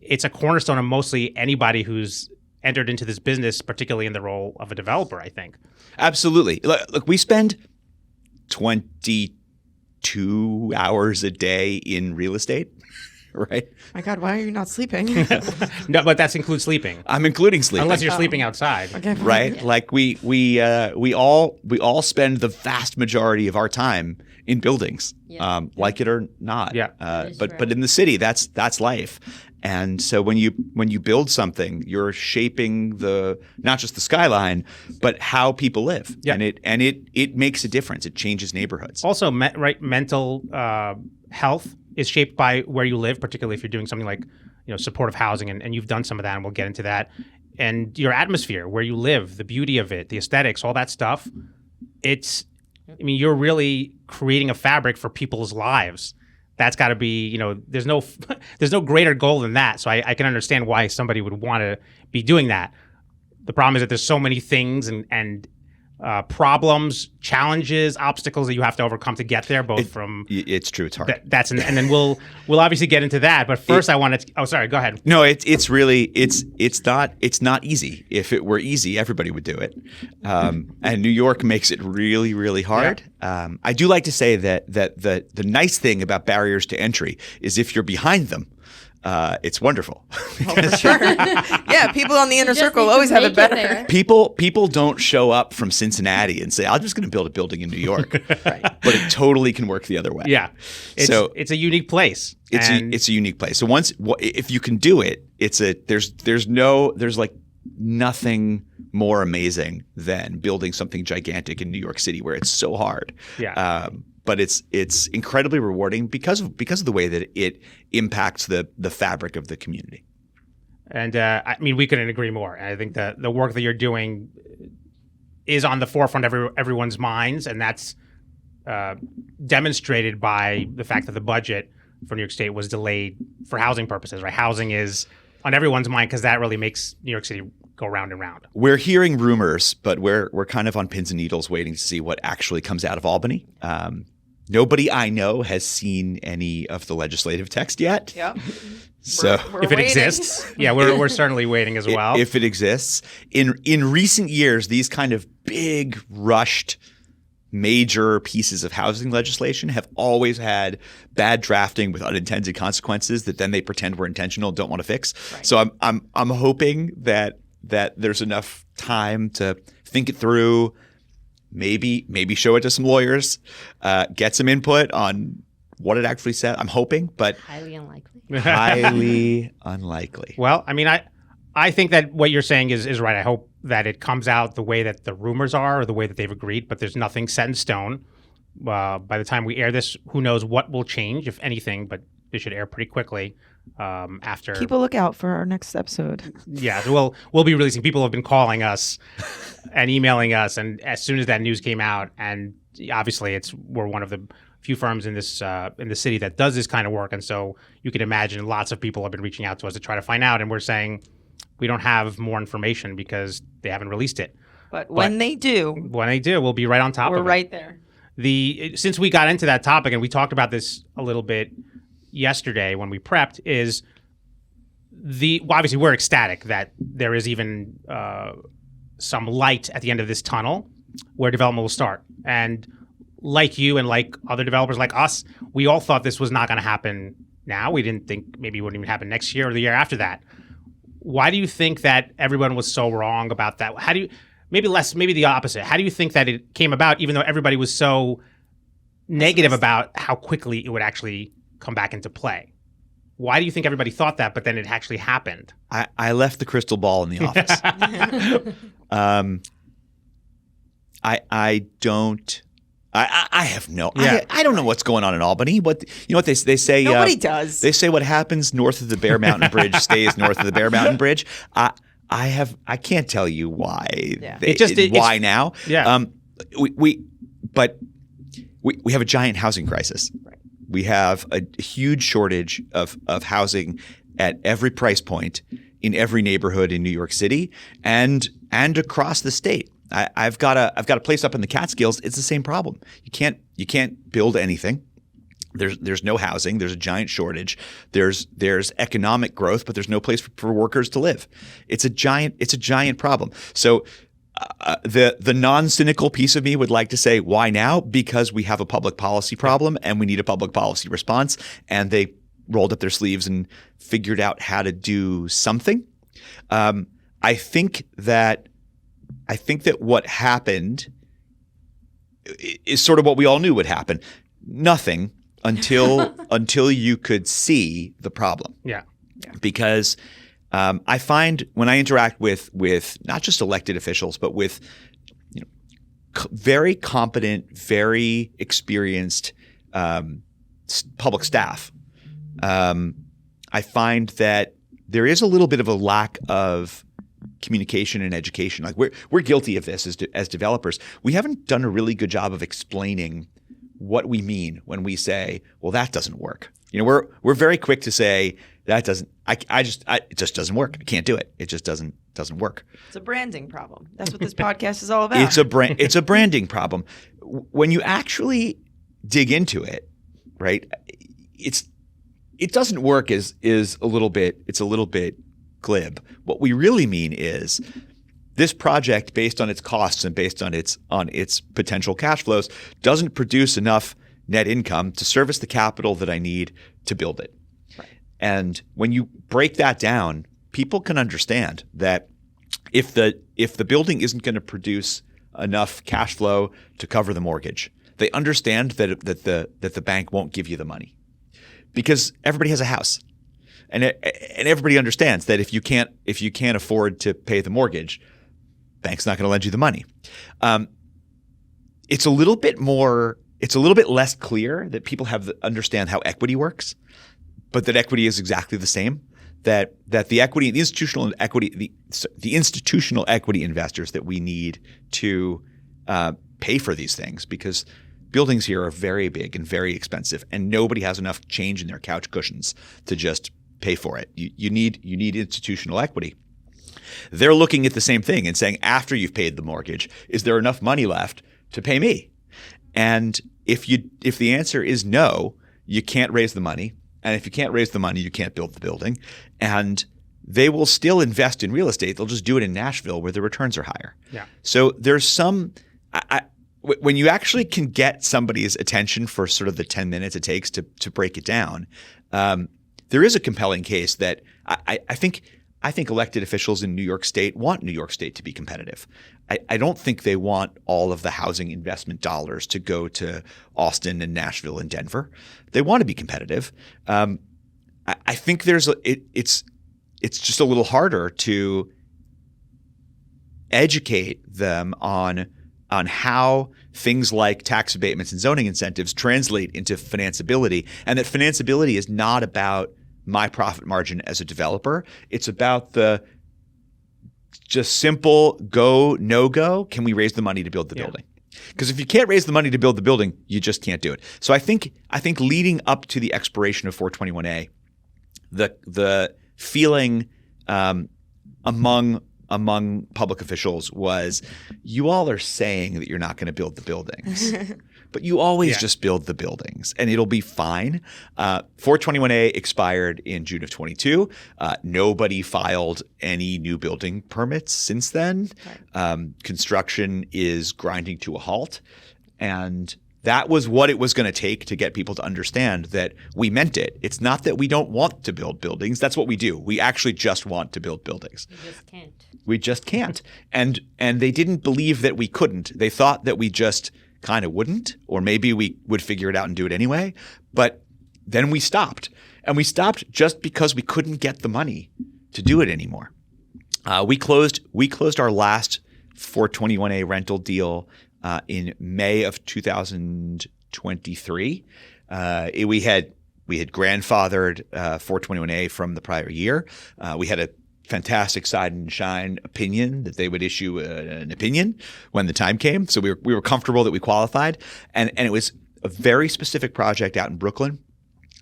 It's a cornerstone of mostly anybody who's entered into this business, particularly in the role of a developer, I think. Absolutely. Look, we spend 22 hours a day in real estate, right? My God, why are you not sleeping? No, but that includes sleeping. I'm including sleeping. Unless you're sleeping outside. Okay, fine. Right? Like we all spend the vast majority of our time in buildings, like it or not. Yeah. But in the city, that's life. And so when you build something, you're shaping not just the skyline, but how people live. Yeah. And it makes a difference. It changes neighborhoods. Also, mental health is shaped by where you live, particularly if you're doing something like supportive housing, and you've done some of that, and we'll get into that. And your atmosphere, where you live, the beauty of it, the aesthetics, all that stuff. You're really creating a fabric for people's lives. That's got to be, there's no greater goal than that. So I can understand why somebody would want to be doing that. The problem is that there's so many things and problems, challenges, obstacles that you have to overcome to get there. It's true. It's hard. And then we'll obviously get into that. But first, I wanted to. Oh, sorry. Go ahead. No, it's really it's not easy. If it were easy, everybody would do it. And New York makes it really, really hard. Yeah. I do like to say that the nice thing about barriers to entry is if you're behind them, it's wonderful. For sure. Yeah, people on the inner just circle need to always have make it it better. there. People don't show up from Cincinnati and say, "I'm just going to build a building in New York," Right. but it totally can work the other way. Yeah. It's a unique place. It's a unique place. So if you can do it, there's like nothing more amazing than building something gigantic in New York City where it's so hard. Yeah. But it's incredibly rewarding because of the way that it impacts the fabric of the community. And we couldn't agree more. And I think that the work that you're doing is on the forefront of everyone's minds, and that's demonstrated by the fact that the budget for New York State was delayed for housing purposes. Right, housing is on everyone's mind because that really makes New York City go round and round. We're hearing rumors, but we're kind of on pins and needles waiting to see what actually comes out of Albany. Nobody I know has seen any of the legislative text yet. Yep. So We're if it waiting. exists, yeah, we're certainly waiting as well. if it exists, in recent years, these kind of big rushed major pieces of housing legislation have always had bad drafting with unintended consequences that then they pretend were intentional and don't want to fix. Right. So I'm hoping that there's enough time to think it through, maybe show it to some lawyers, get some input on what it actually said. I'm hoping, but Highly unlikely. highly unlikely. Well, I think that what you're saying is right. I hope that it comes out the way that the rumors are or the way that they've agreed, but there's nothing set in stone. By the time we air this, who knows what will change, if anything, but it should air pretty quickly after. Keep a lookout for our next episode. Yeah, so we'll be releasing. People have been calling us and emailing us, and as soon as that news came out, and obviously we're one of the few firms in this in the city that does this kind of work, and so you can imagine lots of people have been reaching out to us to try to find out, and we're saying we don't have more information because they haven't released it. But when they do, we'll be right on top of it. We're right there. Since we got into that topic, and we talked about this a little bit yesterday when we prepped, is obviously we're ecstatic that there is even some light at the end of this tunnel where development will start. And like you and like other developers like us, we all thought this was not going to happen now. We didn't think maybe it wouldn't even happen next year or the year after that. Why do you think that everyone was so wrong about that? Maybe the opposite. How do you think that it came about, even though everybody was so negative about how quickly it would actually come back into play? Why do you think everybody thought that, but then it actually happened? I left the crystal ball in the office. I have no. Yeah. I don't know what's going on in Albany. What they say? Nobody does. They say what happens north of the Bear Mountain Bridge stays north of the Bear Mountain Bridge. I can't tell you why. Yeah. Why now? Yeah. We have a giant housing crisis. Right. We have a huge shortage of housing at every price point in every neighborhood in New York City and across the state. I've got a place up in the Catskills. It's the same problem. You can't build anything. There's no housing. There's a giant shortage. There's economic growth, but there's no place for workers to live. It's a giant problem. So the non-cynical piece of me would like to say, why now? Because we have a public policy problem and we need a public policy response. And they rolled up their sleeves and figured out how to do something. I think that what happened is sort of what we all knew would happen. Nothing until you could see the problem. Yeah. Because I find when I interact with not just elected officials, but with very competent, very experienced public staff, I find that there is a little bit of a lack of communication and education. Like we're guilty of this as developers. We haven't done a really good job of explaining what we mean when we say, well, that doesn't work. We're very quick to say that doesn't. It just doesn't work. I can't do it. It just doesn't work. It's a branding problem. That's what this podcast is all about. It's a branding problem. When you actually dig into it, right? It doesn't work is a little bit. It's a little bit glib. What we really mean is this project, based on its costs and based on its potential cash flows, doesn't produce enough net income to service the capital that I need to build it. Right. And when you break that down, people can understand that if the building isn't going to produce enough cash flow to cover the mortgage, they understand that the bank won't give you the money because everybody has a house. And everybody understands that if you can't afford to pay the mortgage, bank's not going to lend you the money. It's a little bit less clear that people understand how equity works, but that equity is exactly the same. That the institutional equity investors that we need to pay for these things, because buildings here are very big and very expensive, and nobody has enough change in their couch cushions to just pay for it. You need institutional equity. They're looking at the same thing and saying, after you've paid the mortgage, is there enough money left to pay me? And if the answer is no, you can't raise the money. And if you can't raise the money, you can't build the building. And they will still invest in real estate. They'll just do it in Nashville where the returns are higher. Yeah. So there's when you actually can get somebody's attention for sort of the 10 minutes it takes to break it down, there is a compelling case that I think elected officials in New York State want New York State to be competitive. I don't think they want all of the housing investment dollars to go to Austin and Nashville and Denver. They want to be competitive. I think it's just a little harder to educate them on how things like tax abatements and zoning incentives translate into financeability, and that financeability is not about my profit margin as a developer. It's about the just simple go, no go. Can we raise the money to build the building? Because if you can't raise the money to build the building, you just can't do it. So I think leading up to the expiration of 421A, the feeling among public officials was, you all are saying that you're not going to build the buildings, but you always just build the buildings and it'll be fine. 421A expired in June of 22. Nobody filed any new building permits since then. Right. Construction is grinding to a halt. And that was what it was going to take to get people to understand that we meant it. It's not that we don't want to build buildings. That's what we do. We actually just want to build buildings. We just can't. We just can't. And they didn't believe that we couldn't. They thought that we just kind of wouldn't, or maybe we would figure it out and do it anyway. But then we stopped. And we stopped just because we couldn't get the money to do it anymore. We closed our last 421A rental deal in May of 2023. We had grandfathered 421A from the prior year. We had a fantastic side and shine opinion that they would issue an opinion when the time came. So we were comfortable that we qualified. And it was a very specific project out in Brooklyn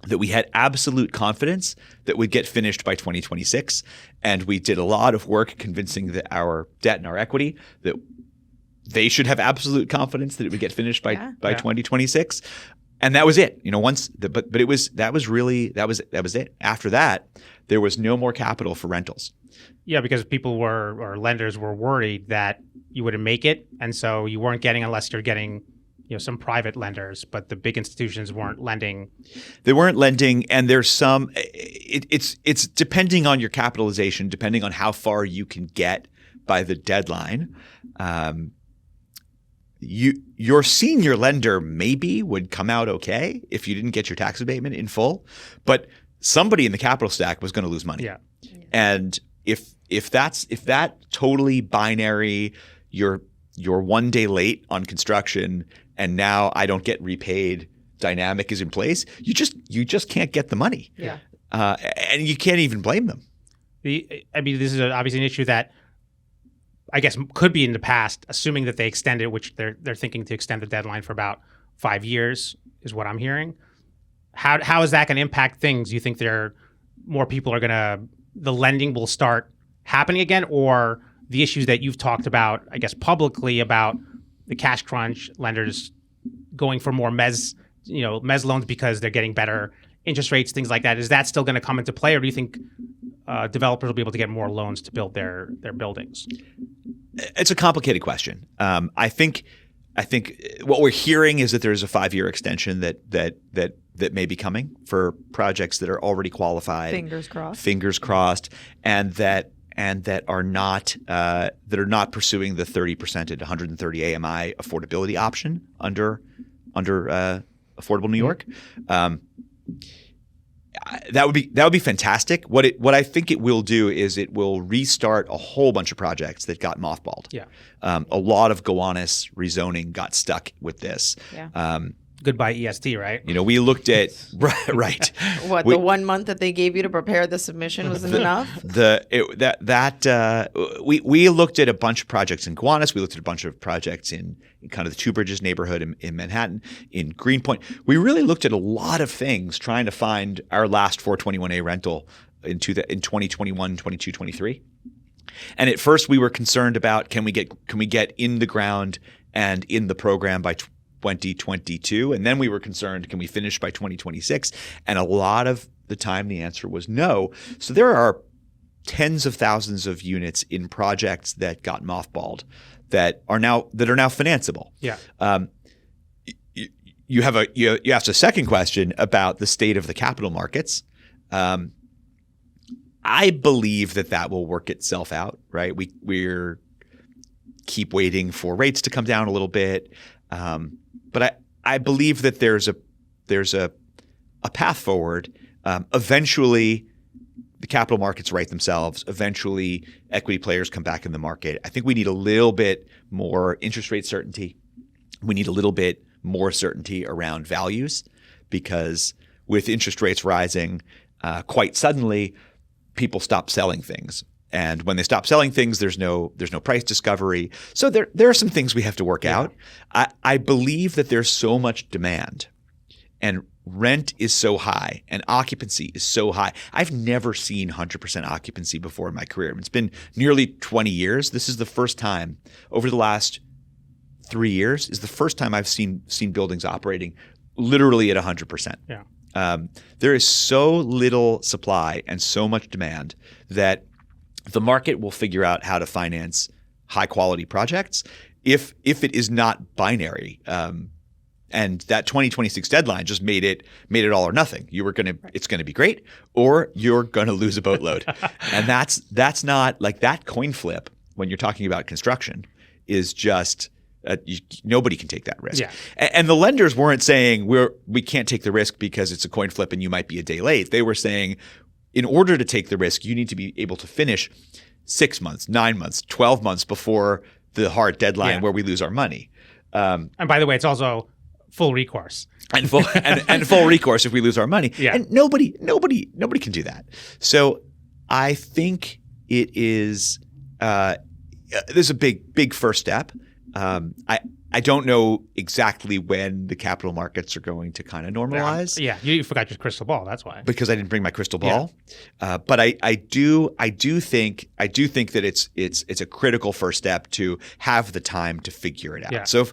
that we had absolute confidence that would get finished by 2026. And we did a lot of work convincing our debt and our equity that they should have absolute confidence that it would get finished by 2026. And that was it. But it was that was it. After that, there was no more capital for rentals. Yeah, because lenders were worried that you wouldn't make it, and so you weren't getting unless you're getting some private lenders, but the big institutions weren't lending. They weren't lending, and there's some. It's depending on your capitalization, depending on how far you can get by the deadline. Your senior lender maybe would come out okay if you didn't get your tax abatement in full, but somebody in the capital stack was going to lose money. Yeah. And if that totally binary, you're 1 day late on construction and now I don't get repaid dynamic is in place, you just can't get the money. Yeah. And you can't even blame them. This is obviously an issue that I guess could be in the past, assuming that they extended, which they're thinking to extend the deadline for about 5 years, is what I'm hearing. How is that going to impact things? You think more people the lending will start happening again, or the issues that you've talked about, I guess publicly, about the cash crunch, lenders going for more mezz loans because they're getting better interest rates, things like that? Is that still going to come into play, or do you think developers will be able to get more loans to build their buildings? It's a complicated question. I think what we're hearing is that there's a 5-year extension that may be coming for projects that are already qualified. Fingers crossed. And that are not pursuing the 30% at 130 AMI affordability option under Affordable New York. That would be fantastic. What I think it will do is it will restart a whole bunch of projects that got mothballed. Yeah. A lot of Gowanus rezoning got stuck with this. Yeah. Goodbye EST, right? We looked at right. The 1 month that they gave you to prepare the submission wasn't enough? We looked at a bunch of projects in Gowanus. We looked at a bunch of projects in kind of the Two Bridges neighborhood in Manhattan, in Greenpoint. We really looked at a lot of things trying to find our last 421A rental in 2021, 22, 23. And at first we were concerned about can we get in the ground and in the program by 2022, and then we were concerned, can we finish by 2026? And a lot of the time the answer was no. So there are tens of thousands of units in projects that got mothballed that are now financeable. Yeah. You asked a second question about the state of the capital markets. I believe that will work itself out, right? We're keep waiting for rates to come down a little bit. But I believe that there's a path forward. Eventually, the capital markets right themselves. Eventually, equity players come back in the market. I think we need a little bit more interest rate certainty. We need a little bit more certainty around values, because with interest rates rising quite suddenly, people stop selling things. And when they stop selling things, there's no price discovery. So there are some things we have to work out. I believe that there's so much demand, and rent is so high, and occupancy is so high. I've never seen 100% occupancy before in my career. It's been nearly 20 years. This is the first time over the last 3 years is the first time I've seen buildings operating literally at 100%. Yeah. There is so little supply and so much demand that the market will figure out how to finance high quality projects if it is not binary. And that 2026 deadline just made it all or nothing. It's gonna be great, or you're gonna lose a boatload. And that's not like that coin flip when you're talking about construction is just nobody can take that risk. Yeah. And the lenders weren't saying we can't take the risk because it's a coin flip and you might be a day late. They were saying, in order to take the risk, you need to be able to finish 6 months, 9 months, 12 months before the hard deadline where we lose our money. And by the way, it's also full recourse. And full recourse if we lose our money. Yeah. And nobody can do that. So I think it is there's a big first step. I don't know exactly when the capital markets are going to kind of normalize. Yeah, you forgot your crystal ball. That's why. Because I didn't bring my crystal ball. But I do think that it's a critical first step to have the time to figure it out. Yeah. So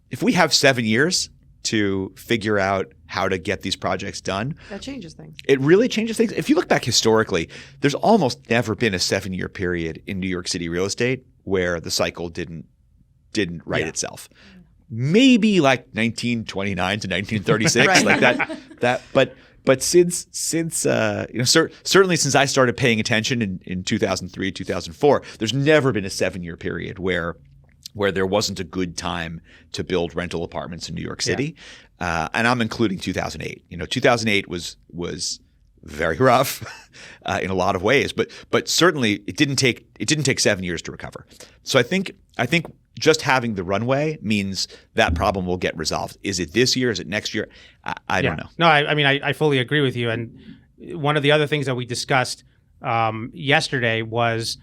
if we have 7 years to figure out how to get these projects done, That changes things. it really changes things. If you look back historically, there's almost never been a 7-year period in New York City real estate where the cycle didn't right itself. Maybe like 1929 to 1936, Right. like that. But since certainly since I started paying attention in 2003, 2004, there's never been a 7-year period where there wasn't a good time to build rental apartments in New York City. And I'm including 2008. 2008 was very rough in a lot of ways, but certainly it didn't take 7 years to recover. So I think just having the runway means that problem will get resolved. Is it this year? Is it next year? I don't know. No, I mean, I fully agree with you. And one of the other things that we discussed yesterday was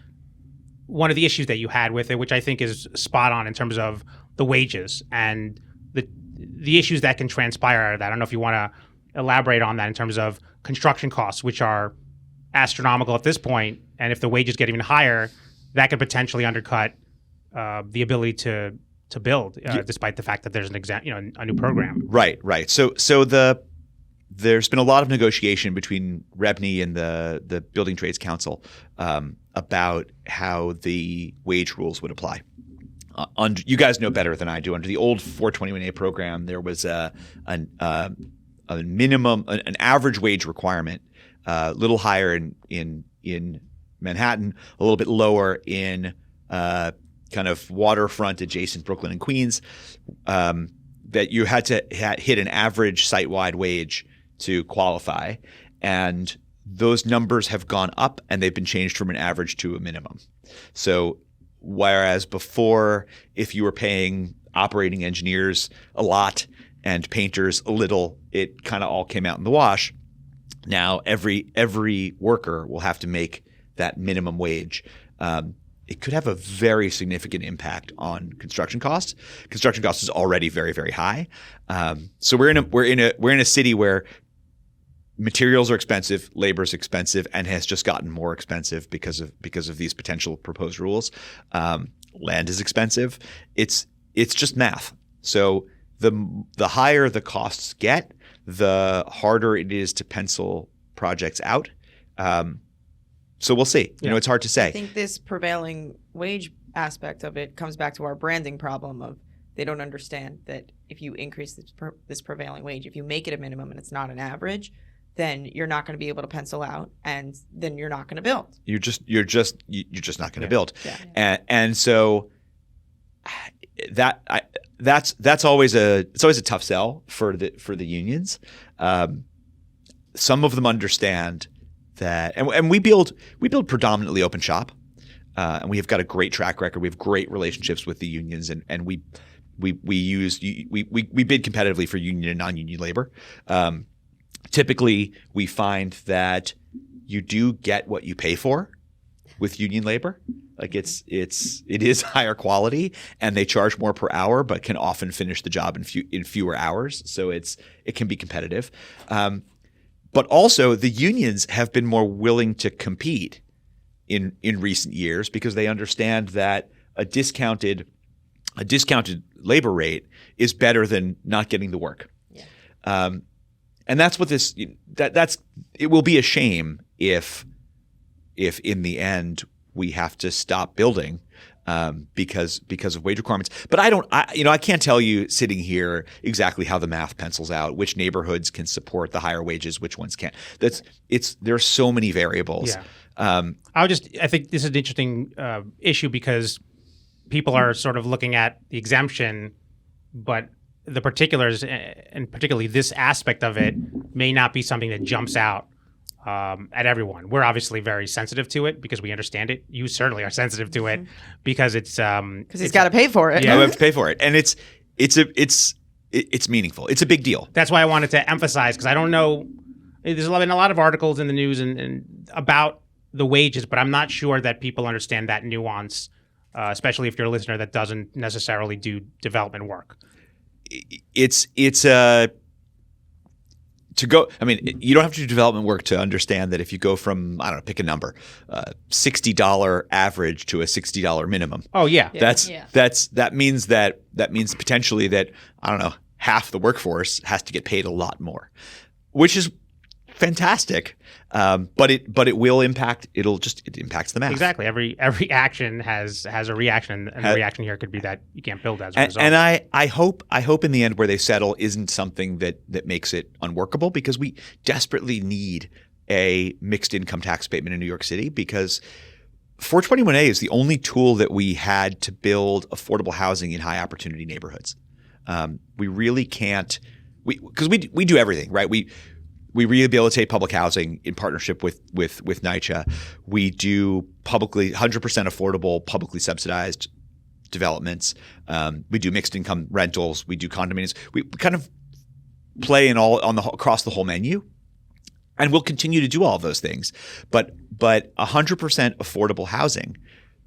one of the issues that you had with it, which I think is spot on in terms of the wages and the issues that can transpire out of that. I don't know if you want to elaborate on that in terms of construction costs, which are astronomical at this point, and if the wages get even higher, that could potentially undercut the ability to build, despite the fact that there's a new program. Right. So there's been a lot of negotiation between REBNY and the Building Trades Council about how the wage rules would apply. You guys know better than I do. Under the old 421A program, there was a minimum, an average wage requirement, a little higher in Manhattan, a little bit lower in kind of waterfront adjacent Brooklyn and Queens, that you had to hit an average site-wide wage to qualify. And those numbers have gone up, and they've been changed from an average to a minimum. So whereas before, if you were paying operating engineers a lot and painters a little, it kind of all came out in the wash. Now every worker will have to make that minimum wage. It could have a very significant impact on construction costs. Construction costs is already very, very high. So we're in a city where materials are expensive, labor is expensive, and has just gotten more expensive because of these potential proposed rules. Land is expensive. It's just math. So the higher the costs get, the harder it is to pencil projects out. So we'll see. It's hard to say. I think this prevailing wage aspect of it comes back to our branding problem of they don't understand that if you increase this prevailing wage, if you make it a minimum and it's not an average, then you're not going to be able to pencil out, and then you're not going to build. You're just not going to build. Yeah. And so that's always a tough sell for the unions. Some of them understand and we build predominantly open shop, and we have got a great track record. We have great relationships with the unions, and we bid competitively for union and non-union labor. Typically, we find that you do get what you pay for with union labor. Like it is higher quality, and they charge more per hour, but can often finish the job in fewer hours. So it can be competitive. But also, the unions have been more willing to compete in recent years because they understand that a discounted labor rate is better than not getting the work. Yeah. And that's what it will be a shame if in the end we have to stop building because of wage requirements. But I can't tell you sitting here exactly how the math pencils out, which neighborhoods can support the higher wages, which ones can't. There are so many variables. Yeah. I think this is an interesting issue because people are sort of looking at the exemption, but the particulars, and particularly this aspect of it, may not be something that jumps out at everyone. We're obviously very sensitive to it because we understand it. You certainly are sensitive to it because it's because he's got to pay for it. Yeah, we have to pay for it, and it's meaningful. It's a big deal. That's why I wanted to emphasize, because I don't know. There's been a lot of articles in the news and about the wages, but I'm not sure that people understand that nuance, especially if you're a listener that doesn't necessarily do development work. You don't have to do development work to understand that if you go from, I don't know, pick a number, $60 average to a $60 minimum. Oh yeah. That means potentially that, I don't know, half the workforce has to get paid a lot more, which is fantastic. But it will impact. It impacts the math. Exactly. Every action has a reaction, and the reaction here could be that you can't build as a result. And I hope in the end where they settle isn't something that makes it unworkable, because we desperately need a mixed income tax abatement in New York City, because 421A is the only tool that we had to build affordable housing in high opportunity neighborhoods. We really can't, because we do everything, right? We rehabilitate public housing in partnership with NYCHA. We do 100% affordable, publicly subsidized developments. We do mixed income rentals. We do condominiums. We kind of play across the whole menu, and we'll continue to do all of those things. But 100% affordable housing,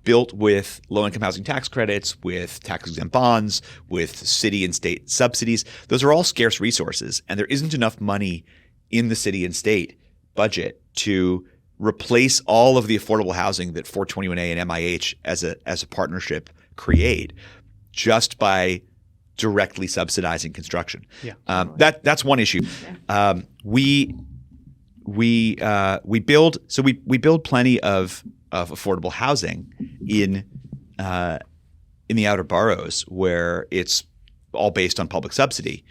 built with low-income housing tax credits, with tax-exempt bonds, with city and state subsidies, those are all scarce resources, and there isn't enough money in the city and state budget to replace all of the affordable housing that 421A and MIH as a partnership create just by directly subsidizing construction. Yeah. That's one issue. Yeah. We build plenty of affordable housing in the outer boroughs where it's all based on public subsidy.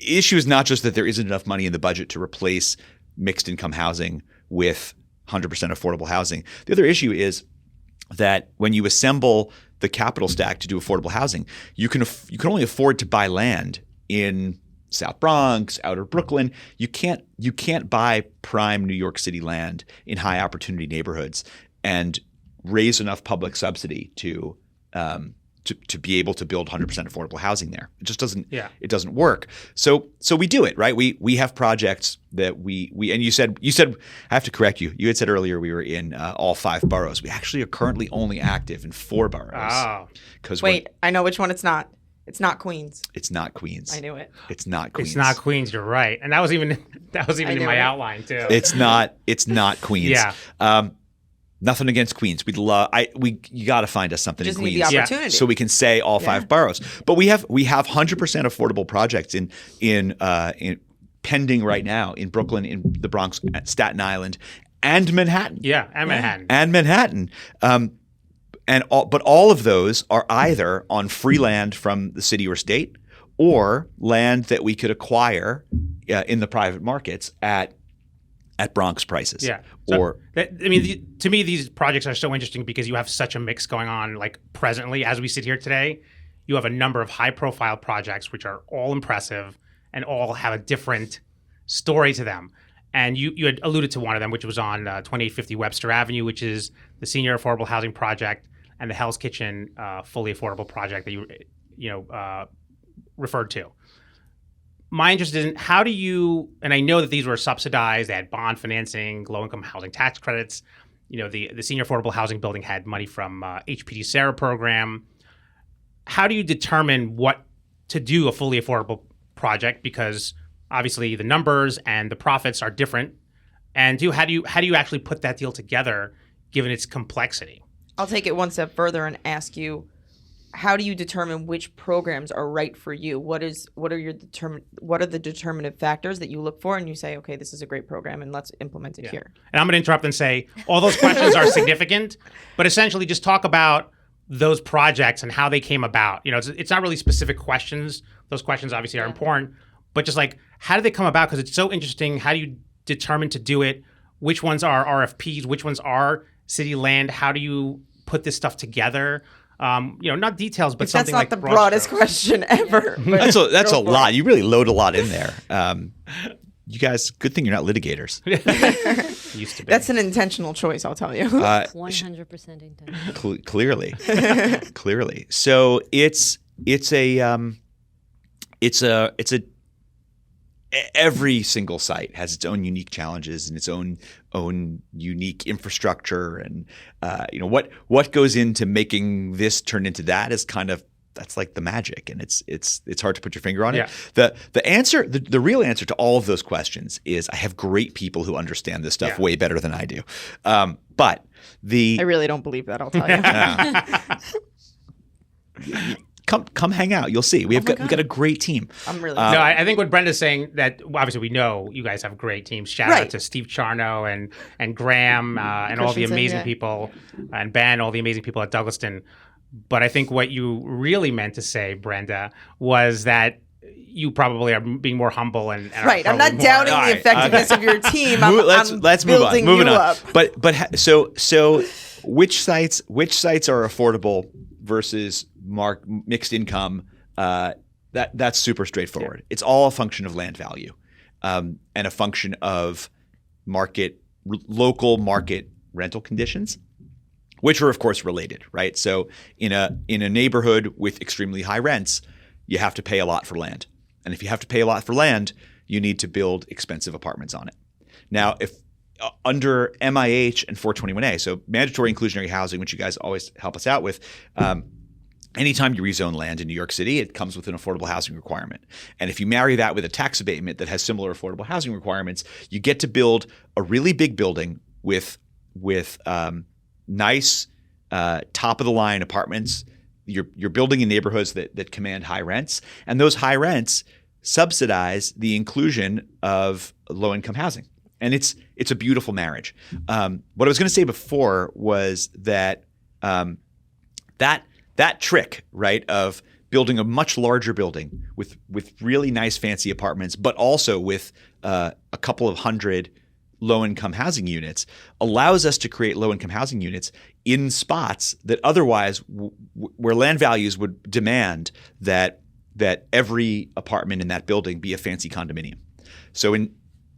Issue is not just that there isn't enough money in the budget to replace mixed income housing with 100% affordable housing. The other issue is that when you assemble the capital stack to do affordable housing, you can only afford to buy land in South Bronx, outer Brooklyn. You can't buy prime New York City land in high opportunity neighborhoods and raise enough public subsidy to be able to build 100% affordable housing there. It just doesn't. Yeah. It doesn't work. So we do it, right. We have projects that we and you said I have to correct you. You had said earlier we were in all 5 boroughs. We actually are currently only active in 4 boroughs. Oh. Wait, I know which one it's not. It's not Queens. It's not Queens. I knew it. It's not Queens. It's not Queens. You're right, and that was even in my outline too. It's not Queens. Yeah. Nothing against Queens. You got to find us something in Queens, need the opportunity. so we can say all 5 boroughs. But we have 100% affordable projects in pending right now in Brooklyn, in the Bronx, Staten Island, and Manhattan. Yeah, and Manhattan. And Manhattan. But all of those are either on free land from the city or state, or land that we could acquire in the private markets at Bronx prices. Yeah. To me, these projects are so interesting because you have such a mix going on. Like presently, as we sit here today, you have a number of high-profile projects which are all impressive and all have a different story to them. And you had alluded to one of them, which was on 2850 Webster Avenue, which is the Senior Affordable Housing Project, and the Hell's Kitchen fully affordable project that you referred to. My interest is in how do you, and I know that these were subsidized, they had bond financing, low-income housing tax credits. The Senior Affordable Housing Building had money from HPD SARA program. How do you determine what to do a fully affordable project? Because obviously the numbers and the profits are different. And how do you actually put that deal together given its complexity? I'll take it one step further and ask you, how do you determine which programs are right for you? What are the determinative factors that you look for and you say, okay, this is a great program and let's implement it here? And I'm going to interrupt and say all those questions are significant, but essentially just talk about those projects and how they came about. It's not really specific questions. Those questions obviously are important, but just like, how did they come about? Because it's so interesting. How do you determine to do it? Which ones are RFPs? Which ones are city land? How do you put this stuff together? Not details, but something like that's not the broadest question ever. That's a lot. You really load a lot in there. You guys, good thing you're not litigators. Used to be. That's an intentional choice, I'll tell you. 100% intentional. Clearly. So it's every single site has its own unique challenges and its own unique infrastructure, and what goes into making this turn into that is that's like the magic, and it's hard to put your finger on it. The answer, the real answer to all of those questions is I have great people who understand this stuff way better than I do. But I really don't believe that, I'll tell you. Come hang out. You'll see. We've got a great team. I'm really no, I think what Brenda's saying, that obviously we know you guys have great teams. Shout out to Steve Charno and Graham and all the amazing people, and Ben, all the amazing people at Douglaston. But I think what you really meant to say, Brenda, was that you probably are being more humble and right. I'm not doubting the effectiveness of your team. Let's move on. Moving on. But so which sites are affordable versus mixed income? That's super straightforward. Yeah. It's all a function of land value, and a function of local market rental conditions, which are of course related, right? So in a neighborhood with extremely high rents, you have to pay a lot for land, and if you have to pay a lot for land, you need to build expensive apartments on it. Now, if under MIH and 421A, so mandatory inclusionary housing, which you guys always help us out with. Anytime you rezone land in New York City, it comes with an affordable housing requirement. And if you marry that with a tax abatement that has similar affordable housing requirements, you get to build a really big building with nice top-of-the-line apartments. You're building in neighborhoods that command high rents, and those high rents subsidize the inclusion of low-income housing. And it's a beautiful marriage. What I was going to say before was that that trick, right, of building a much larger building with really nice fancy apartments, but also with a couple of hundred low-income housing units, allows us to create low-income housing units in spots that otherwise, where land values would demand that every apartment in that building be a fancy condominium. So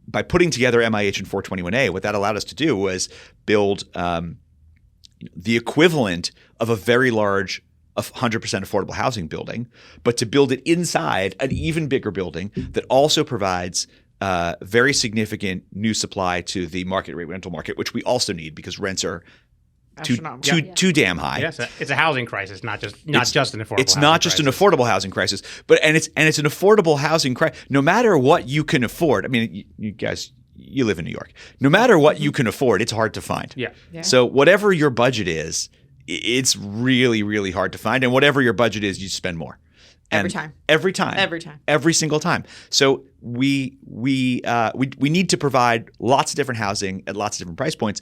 by putting together MIH and 421A, what that allowed us to do was build the equivalent of a very large 100% affordable housing building, but to build it inside an even bigger building that also provides very significant new supply to the market rate rental market, which we also need because rents are too damn high. Yes, it's a housing crisis, not just an affordable. It's not just an affordable housing crisis, but it's an affordable housing crisis. No matter what you can afford. I mean, you guys, you live in New York. No matter what you can afford, it's hard to find. Yeah. So whatever your budget is, it's really, really hard to find. And whatever your budget is, you spend more. Every single time. So we need to provide lots of different housing at lots of different price points.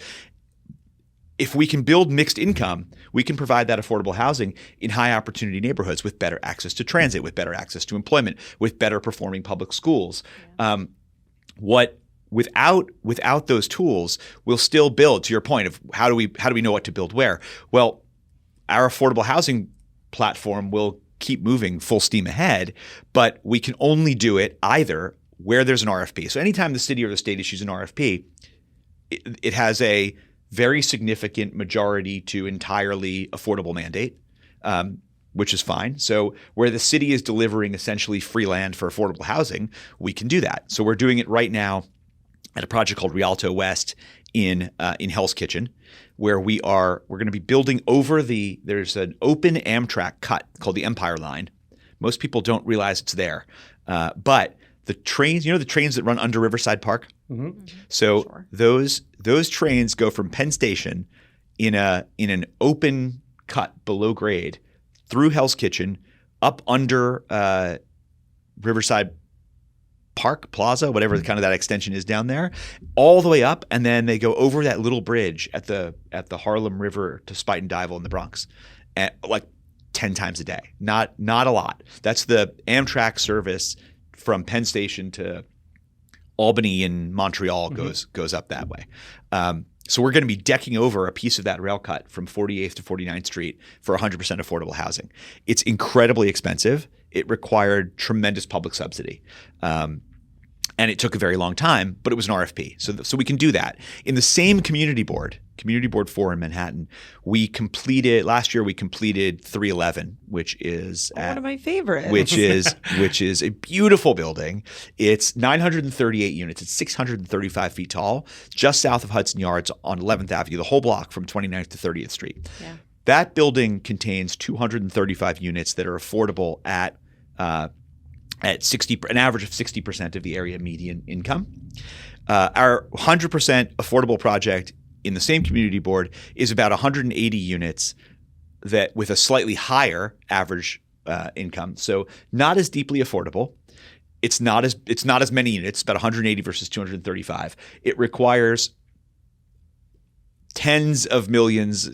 If we can build mixed income, we can provide that affordable housing in high opportunity neighborhoods with better access to transit, with better access to employment, with better performing public schools. Yeah. Without those tools, we'll still build, to your point of how do we know what to build where? Well, our affordable housing platform will keep moving full steam ahead, but we can only do it either where there's an RFP. So anytime the city or the state issues an RFP, it has a very significant majority to entirely affordable mandate, which is fine. So where the city is delivering essentially free land for affordable housing, we can do that. So we're doing it right now at a project called Rialto West in Hell's Kitchen, where we're going to be building over there's an open Amtrak cut called the Empire Line. Most people don't realize it's there, but the trains, the trains that run under Riverside Park. Mm-hmm. So sure. those trains go from Penn Station in an open cut below grade through Hell's Kitchen up under Riverside Park Plaza, whatever kind of that extension is down there, all the way up, and then they go over that little bridge at the Harlem River to Spuyten Duyvil in the Bronx, like 10 times a day. Not a lot. That's the Amtrak service from Penn Station to Albany and Montreal goes up that way. So we're going to be decking over a piece of that rail cut from 48th to 49th Street for 100% affordable housing. It's incredibly expensive. It required tremendous public subsidy. And it took a very long time, but it was an RFP. So we can do that. In the same Community Board 4 in Manhattan, last year we completed 311, which is one of my favorites. Which is a beautiful building. It's 938 units. It's 635 feet tall, just south of Hudson Yards on 11th Avenue, the whole block from 29th to 30th Street. Yeah. That building contains 235 units that are affordable at an average of 60% of the area median income. Our 100% affordable project in the same Community Board is about 180 units that with a slightly higher average income. So not as deeply affordable. It's not as many units, about 180 versus 235. It requires tens of millions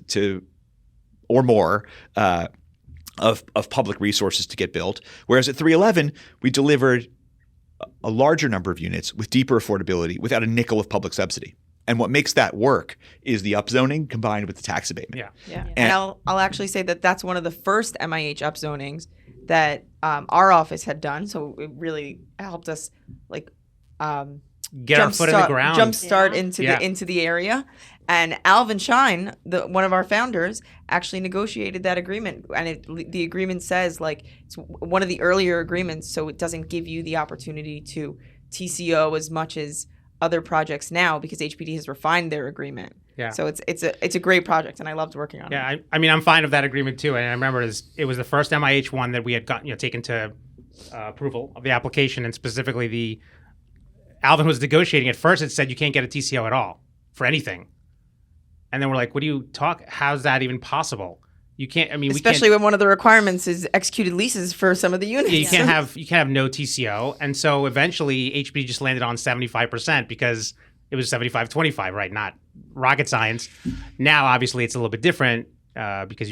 or more of public resources to get built. Whereas at 311, we delivered a larger number of units with deeper affordability without a nickel of public subsidy. And what makes that work is the upzoning combined with the tax abatement. Yeah. And I'll actually say that that's one of the first MIH upzonings that our office had done. So it really helped us get our foot in the ground, jumpstart into the area. And Alvin Shine, one of our founders, actually negotiated that agreement. And the agreement says it's one of the earlier agreements, so it doesn't give you the opportunity to TCO as much as other projects now because HPD has refined their agreement. Yeah. So it's a great project, and I loved working on it. Yeah, I mean I'm fine with that agreement too. And I remember it was the first MIH one that we had gotten taken to approval of the application, and specifically Alvin was negotiating. At first, it said you can't get a TCO at all for anything. And then we're like, what do you talk? How's that even possible? You can't. I mean, especially when one of the requirements is executed leases for some of the units. Yeah, you can't have no TCO. And so eventually, HPD just landed on 75% because it was 75-25, right? Not rocket science. Now, obviously, it's a little bit different because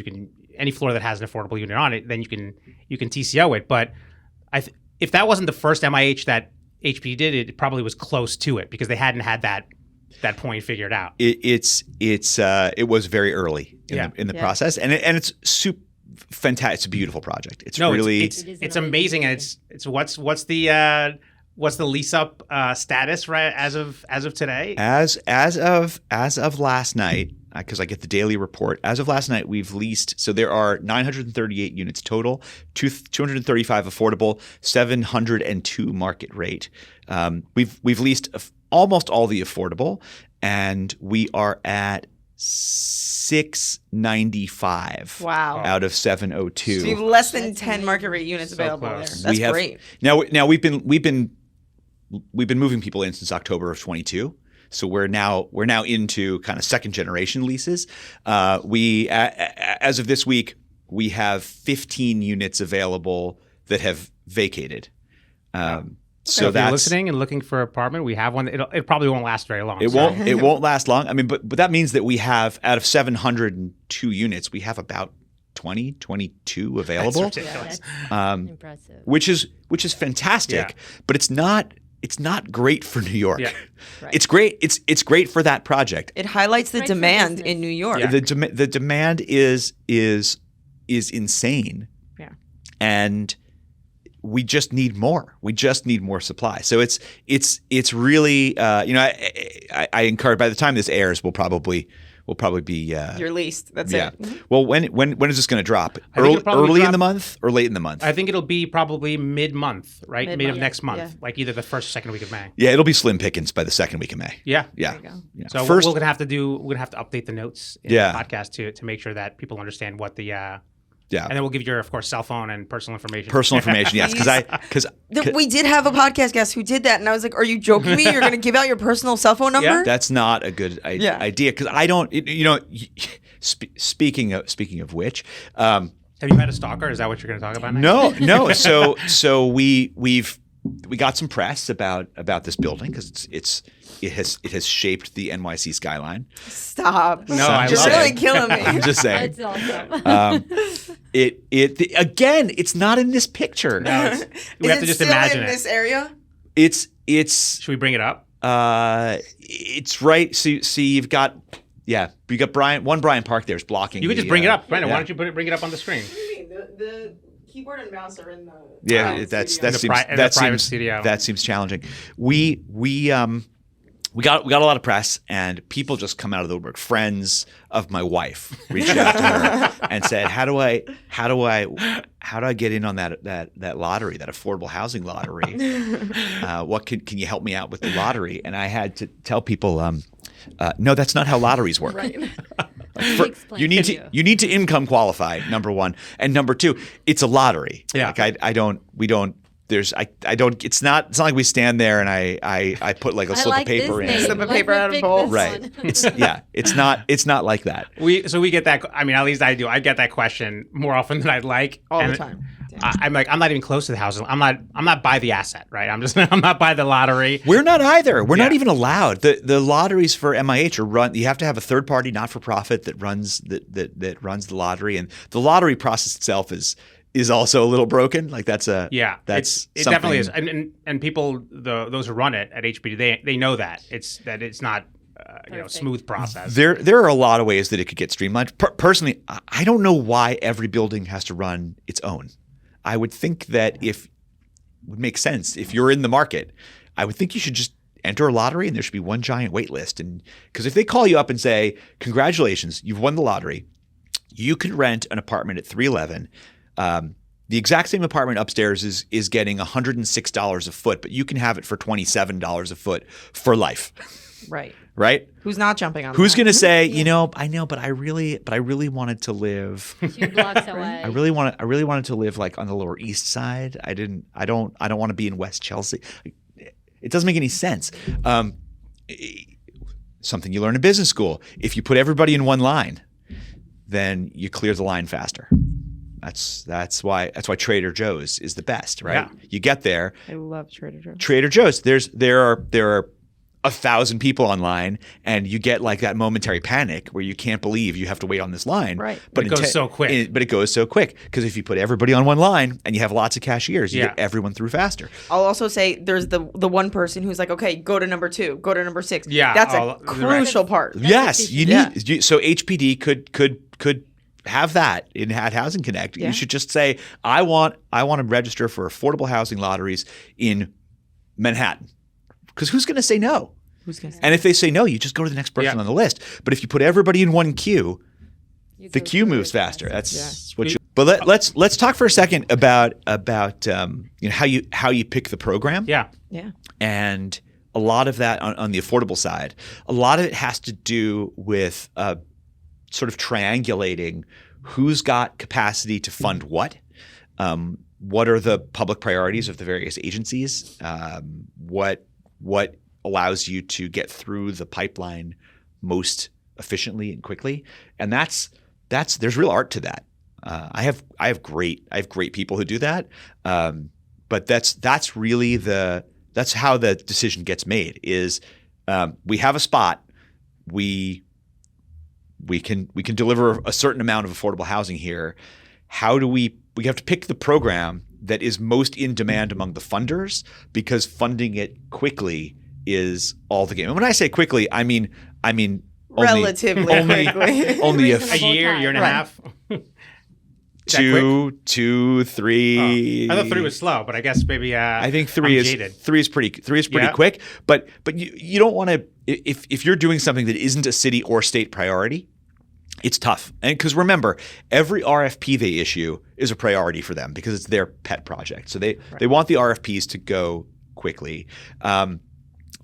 any floor that has an affordable unit on it, then you can TCO it. But if that wasn't the first MIH that HPD did, it probably was close to it because they hadn't had that point figured out. It was very early in the process, and it's super fantastic. It's a beautiful project. It's amazing, and it's what's the lease up status right as of today? As of last night, because I get the daily report. As of last night, we've leased. So there are 938 units total, 235 affordable, 702 market rate. We've leased almost all the affordable, and we are at 695 out of 702. So you have less than 10 market rate units available there. That's great. Now we've been moving people in since October of 22. So we're now into kind of second generation leases. As of this week, we have 15 units available that have vacated. So if you're listening and looking for an apartment, we have one. It probably won't last very long. It won't last long. I mean, but that means that we have, out of 702 units, we have about 22 available. That's ridiculous. Impressive. Which is fantastic, but it's not great for New York. Yeah. Right. It's great. It's great for that project. It highlights the demand in New York. Yeah. The demand is insane. Yeah. And we just need more. We just need more supply. So it's really I encourage, by the time this airs, we'll probably be Your least. That's yeah. it. Mhm. Well, when is this going to drop? I think it'll probably Early in drop- the month or late in the month? I think it'll be probably mid-month, right? Mid of Mid-month, next month, yeah. like either the first or second week of May. Yeah, it'll be slim pickings by the second week of May. Yeah. Yeah. There you go. Yeah. So First, we're gonna have to update the notes in the podcast to make sure that people understand what the yeah. and then we'll give you your, of course, cell phone and personal information. Personal information, yes, because We did have a podcast guest who did that, and I was like, "Are you joking me? You're going to give out your personal cell phone number?" Yeah. that's not a good idea. Because I don't, speaking of which, Have you had a stalker? Is that what you're going to talk about next? no. So we got some press about this building because it has shaped the NYC skyline. Stop. No, I You're love really it. killing me. I'm just saying. That's awesome. Again, it's not in this picture. No, we have to just still imagine in it. this area? It's Should we bring it up? it's right. So you've got Brian Park there is blocking. You could just bring it up, Brandon. yeah. Why don't you bring it up on the screen? What do you mean? The keyboard and mouse are in the Yeah, that seems private studio. That seems challenging. We got a lot of press, and people just come out of the woodwork. Friends of my wife reached out to her and said, "How do I get in on that lottery, that affordable housing lottery? What can you help me out with the lottery?" And I had to tell people, no, that's not how lotteries work. right. You need to income qualify, number one, and number two, it's a lottery. Yeah. Like I don't. It's not like we stand there and I put like a slip of paper in. Slip of paper out of a bowl. Right. It's not like that. We get that. I mean, at least I do. I get that question more often than I'd like. All And the time. I'm like, I'm not even close to the house. I'm not by the asset, right? I'm not by the lottery. We're not either. We're not Yeah. even allowed. The lotteries for MIH are run. You have to have a third party, not for profit, that runs that runs the lottery, and the lottery process itself is also a little broken. Like that's It definitely is. And people, those who run it at HPD, they know that it's not smooth process. There are a lot of ways that it could get streamlined. Personally, I don't know why every building has to run its own. I would think that it would make sense if you're in the market. I would think you should just enter a lottery and there should be one giant wait list. And because if they call you up and say, "Congratulations, you've won the lottery," you can rent an apartment at 311. The exact same apartment upstairs is getting $106 a foot, but you can have it for $27 a foot for life. Right. Right? Who's not jumping on Who's that? going to say, I know, but I really wanted to live. 2 blocks away. I really wanted to live like on the Lower East Side. I don't want to be in West Chelsea. It doesn't make any sense. Something you learn in business school. If you put everybody in one line, then you clear the line faster. That's why Trader Joe's is the best, right? Yeah. You get there. I love Trader Joe's. Trader Joe's. There are 1,000 people online, and you get like that momentary panic where you can't believe you have to wait on this line. Right. But it goes so quick. But it goes so quick because if you put everybody on one line and you have lots of cashiers, you Yeah. get everyone through faster. I'll also say there's the one person who's like, okay, go to number 2, go to number 6. Yeah, That's a right. crucial part. Yes, you Yeah. need. So HPD could have that at Housing Connect. Yeah. You should just say, I want to register for affordable housing lotteries in Manhattan, because who's going to say no? Who's gonna say? And if they say no, you just go to the next person Yeah. on the list. But if you put everybody in one queue, You the go queue through moves it faster. That's Yeah. what you. But let's talk for a second about how you pick the program. Yeah. Yeah. And a lot of that on the affordable side, a lot of it has to do with sort of triangulating who's got capacity to fund what are the public priorities of the various agencies, what allows you to get through the pipeline most efficiently and quickly, and there's real art to that. I have great people who do that, but that's really that's how the decision gets made. Is we have a spot, we can deliver a certain amount of affordable housing here. How do we have to pick the program that is most in demand among the funders, because funding it quickly is all the game. And when I say quickly, I mean Relatively quickly. only A year and a Right. half. Two, three. I thought 3 was slow, but I guess maybe I think three I'm is jaded. pretty Yeah. quick. But you don't want to if you're doing something that isn't a city or state priority, it's tough. And because remember, every RFP they issue is a priority for them because it's their pet project. So they want the RFPs to go quickly.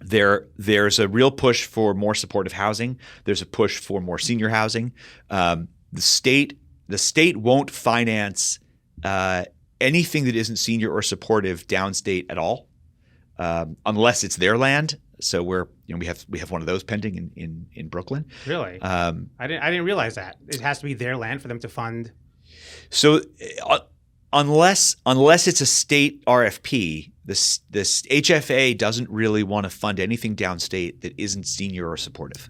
There's a real push for more supportive housing. There's a push for more senior housing. The state won't finance anything that isn't senior or supportive downstate at all, unless it's their land. So we have one of those pending in Brooklyn. Really? I didn't realize that it has to be their land for them to fund. So unless it's a state RFP, this HFA doesn't really want to fund anything downstate that isn't senior or supportive,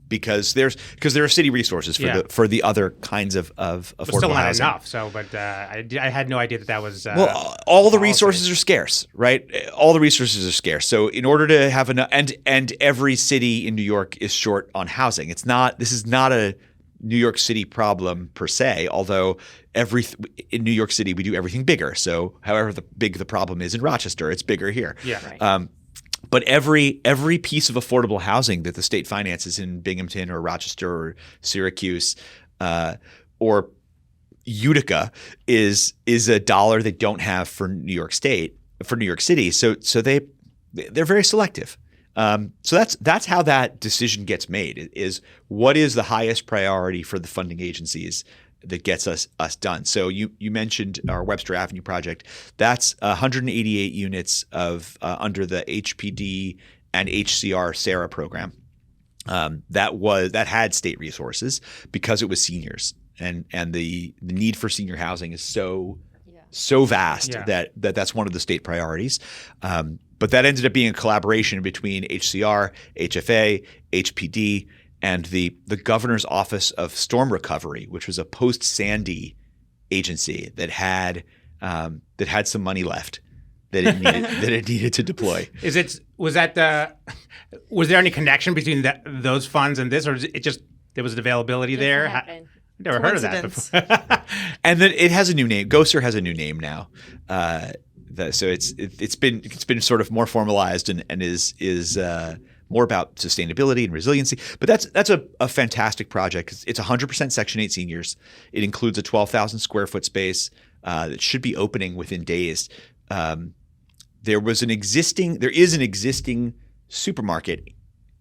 because there are city resources for the other kinds of affordable But still not housing. enough. So, but I had no idea that was. Well, all the resources are scarce, right? All the resources are scarce. So in order to have enough, and every city in New York is short on housing. This is not a New York City problem per se, although in New York City we do everything bigger. So however big the problem is in Rochester, it's bigger here. Yeah. Right. But every piece of affordable housing that the state finances in Binghamton or Rochester or Syracuse or Utica is a dollar they don't have for New York City. So they're very selective. So that's how that decision gets made, is what is the highest priority for the funding agencies that gets us done. So you mentioned our Webster Avenue project. That's 188 units of under the HPD and HCR SARA program. That had state resources because it was seniors, and the need for senior housing is so vast that's one of the state priorities. But that ended up being a collaboration between HCR, HFA, HPD, and the Governor's Office of Storm Recovery, which was a post-Sandy agency that had some money left that it needed to deploy. Was there any connection between those funds and this, or there was an availability there? Happened. I never heard of that before. And then it has a new name. Gosser has a new name now. So it's been sort of more formalized and is more about sustainability and resiliency. But that's a fantastic project. It's 100% Section 8 seniors. It includes a 12,000 square foot space that should be opening within days. There is an existing supermarket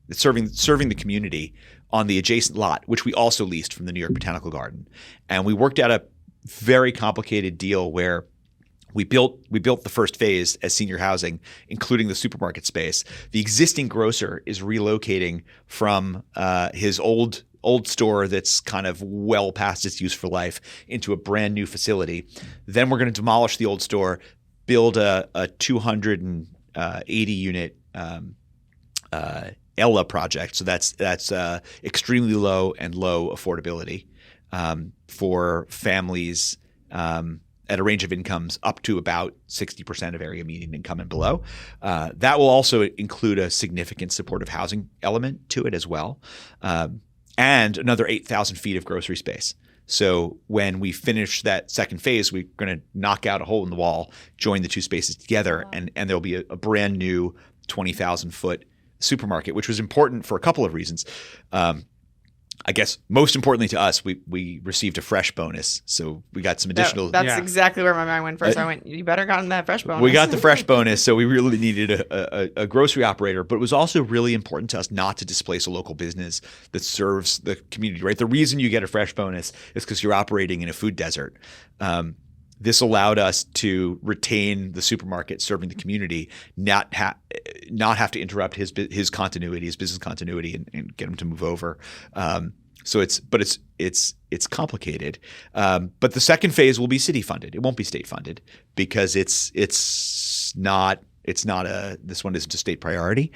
that's serving the community on the adjacent lot, which we also leased from the New York Botanical Garden. And we worked out a very complicated deal where we built the first phase as senior housing, including the supermarket space. The existing grocer is relocating from his old store that's kind of well past its useful life into a brand new facility. Then we're going to demolish the old store, build a 280 unit Ella project. So that's extremely low affordability for families at a range of incomes up to about 60% of area median income and below. That will also include a significant supportive housing element to it as well, and another 8,000 feet of grocery space. So when we finish that second phase, we're going to knock out a hole in the wall, join the two spaces together, and there'll be a brand new 20,000 foot supermarket, which was important for a couple of reasons. I guess most importantly to us, we received a fresh bonus, so we got some additional. That's exactly where my mind went first. I went, you better gotten that fresh bonus. We got the fresh bonus, so we really needed a grocery operator, but it was also really important to us not to displace a local business that serves the community. Right, the reason you get a fresh bonus is because you're operating in a food desert. This allowed us to retain the supermarket serving the community, not have to interrupt his business continuity, and get him to move over. So it's complicated. But the second phase will be city funded. It won't be state funded because this one isn't a state priority.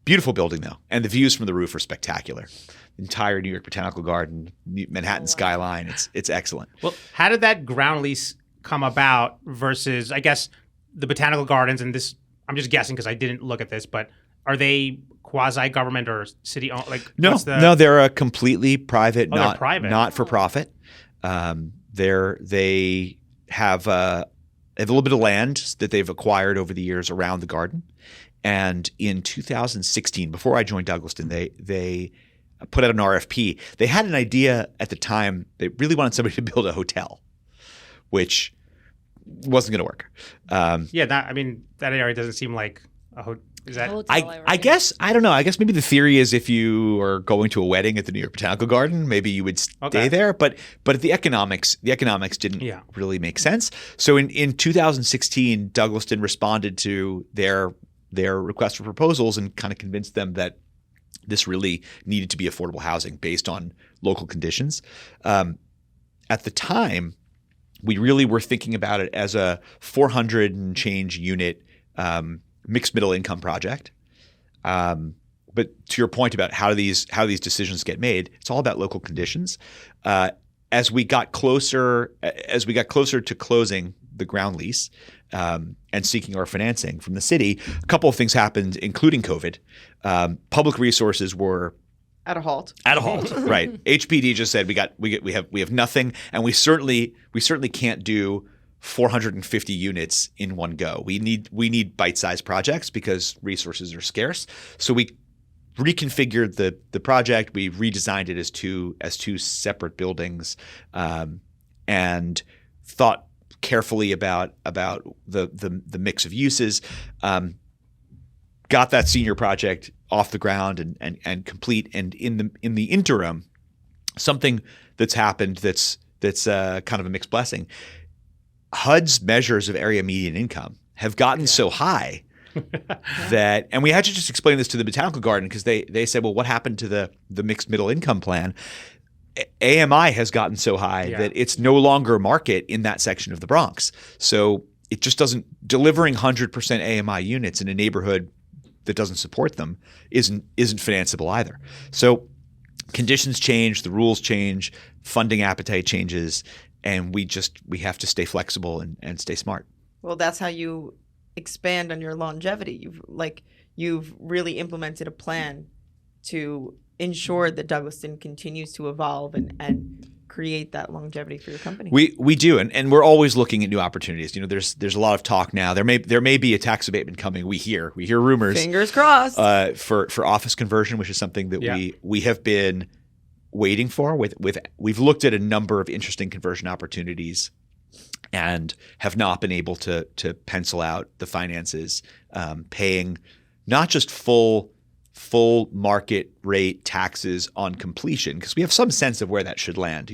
Beautiful building though, and the views from the roof are spectacular. Entire New York Botanical Garden, Manhattan skyline. It's excellent. Well, how did that ground lease come about versus, I guess, the Botanical Gardens and this? I'm just guessing because I didn't look at this, but are they quasi-government or city-owned? No, they're a completely private, they're private. not for profit. They have a little bit of land that they've acquired over the years around the garden. And in 2016, before I joined Douglaston, they put out an RFP. They had an idea at the time. They really wanted somebody to build a hotel, which wasn't going to work. That area doesn't seem like a hotel. Is that? I guess, I don't know. I guess maybe the theory is if you are going to a wedding at the New York Botanical Garden, maybe you would stay there. But the economics didn't really make sense. So in 2016, Douglaston responded to their request for proposals and kind of convinced them that this really needed to be affordable housing based on local conditions. At the time, we really were thinking about it as a 400 and change unit mixed middle income project. But to your point about how these decisions get made, it's all about local conditions. As we got closer to closing the ground lease and seeking our financing from the city, a couple of things happened, including COVID. Public resources were At a halt. Right. HPD just said we have nothing, and we certainly can't do 450 units in one go. We need bite-sized projects because resources are scarce. So we reconfigured the project. We redesigned it as two separate buildings, and thought carefully about the mix of uses. Got that senior project off the ground and complete. And in the interim, something that's happened that's kind of a mixed blessing. HUD's measures of area median income have gotten so high that, and we had to just explain this to the Botanical Garden because they said, well, what happened to the mixed middle income plan? AMI has gotten so high that it's no longer a market in that section of the Bronx. So it just doesn't, delivering 100% AMI units in a neighborhood that doesn't support them isn't financeable either. So conditions change, the rules change, funding appetite changes, and we have to stay flexible and stay smart. Well, that's how you expand on your longevity. You've really implemented a plan to ensure that Douglaston continues to evolve and create that longevity for your company. We do, and we're always looking at new opportunities. There's a lot of talk now. There may be a tax abatement coming. We hear rumors. Fingers crossed. For office conversion, which is something that we have been waiting for. We've looked at a number of interesting conversion opportunities and have not been able to pencil out the finances, paying not just full market rate taxes on completion, because we have some sense of where that should land.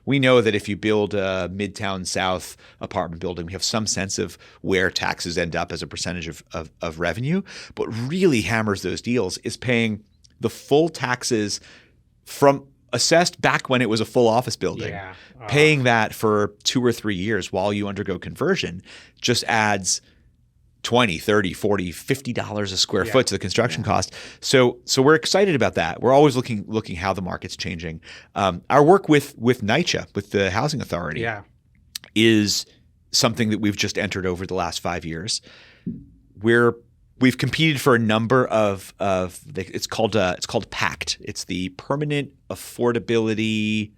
We know that if you build a Midtown South apartment building, we have some sense of where taxes end up as a percentage of revenue. But really hammers those deals is paying the full taxes from assessed back when it was a full office building. Paying that for 2 or 3 years while you undergo conversion just adds $20, $30, $40, $50 a square foot to the construction cost. So we're excited about that. We're always looking how the market's changing. Our work with NYCHA, with the Housing Authority, is something that we've just entered over the last 5 years. We've competed for a number of it's called PACT. It's the Permanent Affordability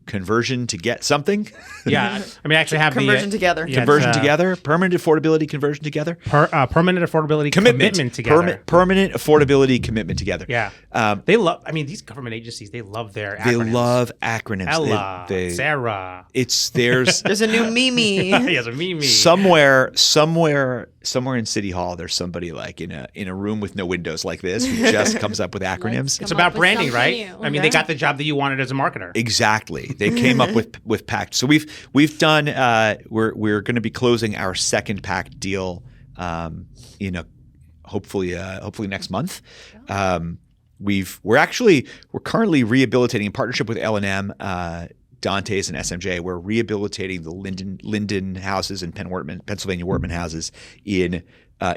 Conversion to Get Something. Actually have conversion together. Conversion together. Permanent affordability conversion together. Permanent affordability commitment together. Permanent affordability commitment together. They love. These government agencies, they love their acronyms. They love acronyms. Ella, Sarah. There's a new Mimi. Yes, a Mimi. Somewhere in City Hall, there's somebody like in a room with no windows like this who just comes up with acronyms. It's about branding, right? New. They got the job that you wanted as a marketer. Exactly. They came up with PACT. So we've done. We're going to be closing our second PACT deal. Hopefully next month. We're currently rehabilitating in partnership with L&M, Dante's and SMJ. We're rehabilitating the Linden houses and Pennsylvania Wortman houses in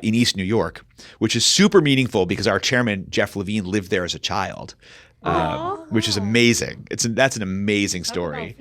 East New York, which is super meaningful because our chairman Jeff Levine lived there as a child. Which is amazing. That's an amazing story.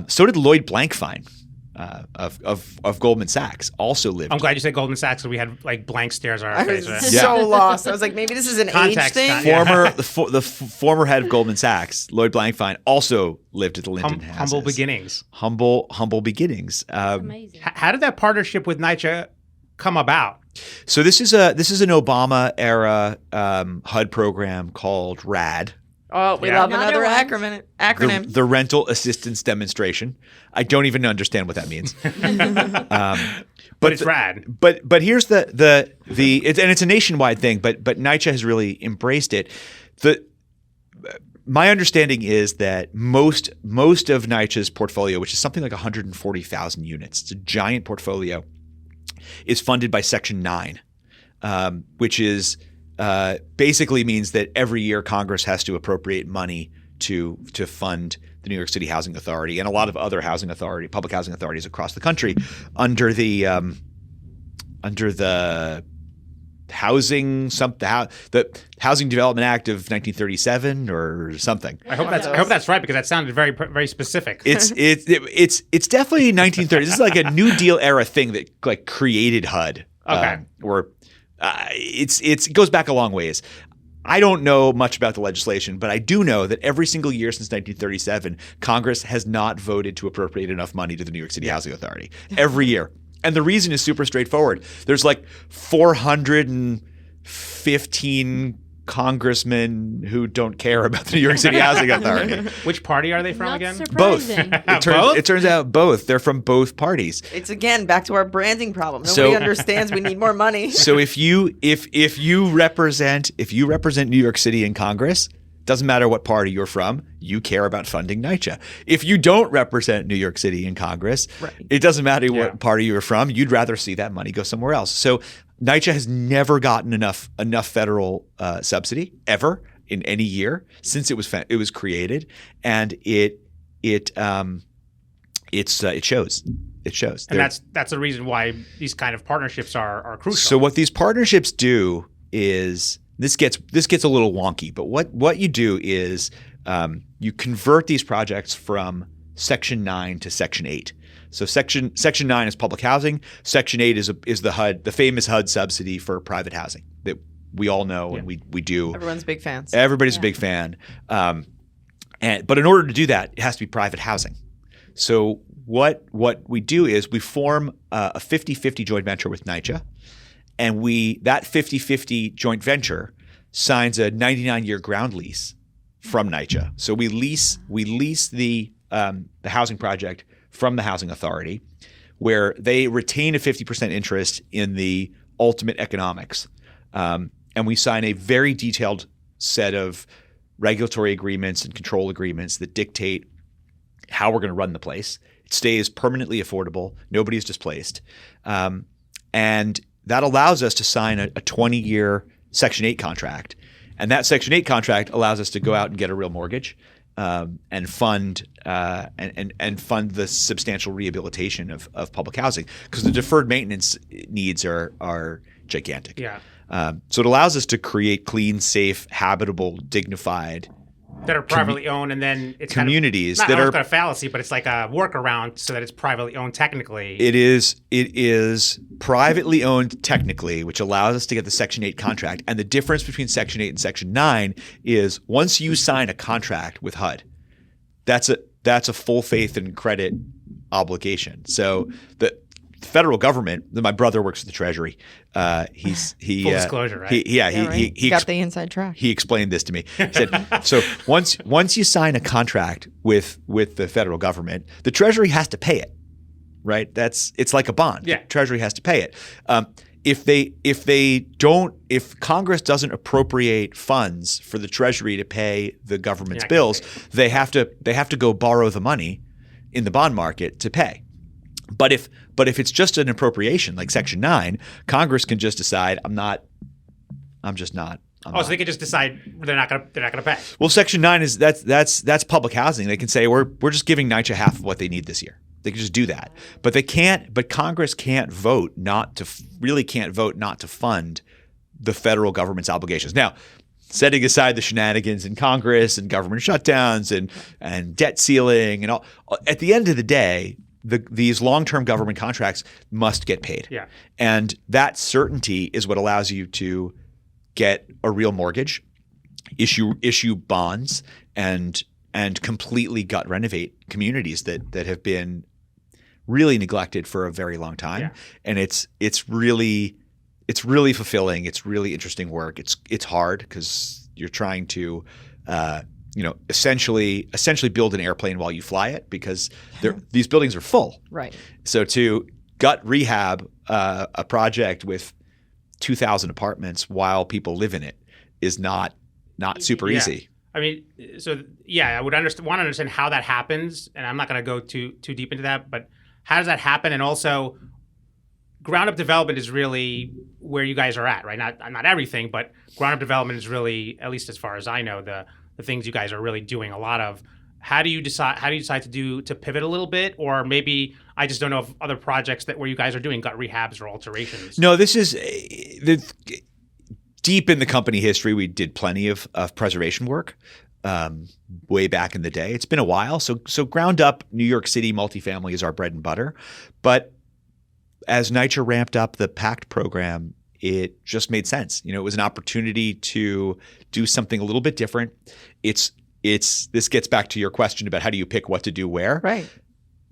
So did Lloyd Blankfein. of Goldman Sachs also lived. I'm glad you said Goldman Sachs, so we had like blank stares on our I face. was Right? so lost. I was like, maybe this is an age Context, thing. yeah. Former head of Goldman Sachs, Lloyd Blankfein, also lived at the Linden houses. Humble beginnings. Humble beginnings. Amazing. How did that partnership with NYCHA come about? So this is an Obama era HUD program called RAD. Oh, we Yeah. love another Another one. acronym. The Rental Assistance Demonstration. I don't even understand what that means. But it's rad. But here's it's a nationwide thing. But NYCHA has really embraced it. My understanding is that most of NYCHA's portfolio, which is something like 140,000 units, it's a giant portfolio, is funded by Section 9, which is basically means that every year Congress has to appropriate money to fund the New York City Housing Authority and a lot of other public housing authorities across the country under the Housing Development Act of 1937 or something. I hope that's right because that sounded very very specific. It's definitely 1930s. This is like a New Deal era thing that like created HUD. Okay. It goes back a long ways. I don't know much about the legislation, but I do know that every single year since 1937, Congress has not voted to appropriate enough money to the New York City Housing Authority. Every year. And the reason is super straightforward. There's like 415 congressmen who don't care about the New York City Housing Authority. Which party are they from Not again? Both. surprising. Both? It turns out both. They're from both parties. It's again back to our branding problem. Nobody So- understands we need more money. So if you represent New York City in Congress, doesn't matter what party you're from, you care about funding NYCHA. If you don't represent New York City in Congress, it doesn't matter what party you're from, you'd rather see that money go somewhere else. So NYCHA has never gotten enough federal subsidy ever in any year since it was created, and it shows. It shows. And that's the reason why these kind of partnerships are crucial. So what these partnerships do is this gets a little wonky, but what you do is you convert these projects from Section 9 to Section 8. So Section 9 is public housing. Section 8 is the famous HUD subsidy for private housing that we all know and we do. Everyone's big fans. Everybody's a big fan. But in order to do that, it has to be private housing. So what we do is we form a 50-50 joint venture with NYCHA. And that 50-50 joint venture signs a 99-year ground lease from NYCHA. So we lease the housing project from the housing authority, where they retain a 50% interest in the ultimate economics. And we sign a very detailed set of regulatory agreements and control agreements that dictate how we're going to run the place. It stays permanently affordable. Nobody's displaced. And that allows us to sign a 20-year Section 8 contract. And that Section 8 contract allows us to go out and get a real mortgage and fund the substantial rehabilitation of public housing, because the deferred maintenance needs are gigantic. Yeah. So it allows us to create clean, safe, habitable, dignified that are privately owned, and then it's communities kind of, that not are a fallacy, but it's like a workaround so that it's privately owned technically. It is privately owned technically, which allows us to get the Section 8 contract. And the difference between Section 8 and Section 9 is once you sign a contract with HUD, that's a full faith and credit obligation. So the federal government, my brother works for the Treasury. Full disclosure, right? He got the inside track. He explained this to me. He said, so once you sign a contract with the federal government, the Treasury has to pay it, right? It's like a bond. Yeah. The Treasury has to pay it. If Congress doesn't appropriate funds for the Treasury to pay the government's bills, they have to go borrow the money in the bond market to pay. But if it's just an appropriation like Section 9, Congress can just decide So they could just decide they're not gonna pay. Well, Section 9 is that's public housing. They can say we're just giving NYCHA half of what they need this year. They can just do that. But they can't. But Congress can't vote not to fund the federal government's obligations. Now, setting aside the shenanigans in Congress and government shutdowns and debt ceiling and all, at the end of the day, these long-term government contracts must get paid. Yeah. And that certainty is what allows you to get a real mortgage, issue bonds, and completely gut renovate communities that have been really neglected for a very long time. Yeah. And it's really fulfilling. It's really interesting work. It's hard because you're trying to essentially build an airplane while you fly it, because these buildings are full. Right. So to gut rehab a project with 2,000 apartments while people live in it is not super easy. I mean, I would want to understand how that happens, and I'm not going to go too deep into that, but how does that happen? And also, ground up development is really where you guys are at, right? Not everything, but ground up development is really, at least as far as I know, the things you guys are really doing a lot of. How do you decide to pivot a little bit, or maybe I just don't know of other projects where you guys are doing gut rehabs or alterations? No, this is deep in the company history. We did plenty of preservation work way back in the day. It's been a while. So ground up New York City multifamily is our bread and butter. But as NYCHA ramped up the PACT program, it just made sense. It was an opportunity to do something a little bit different. This gets back to your question about how do you pick what to do where. Right.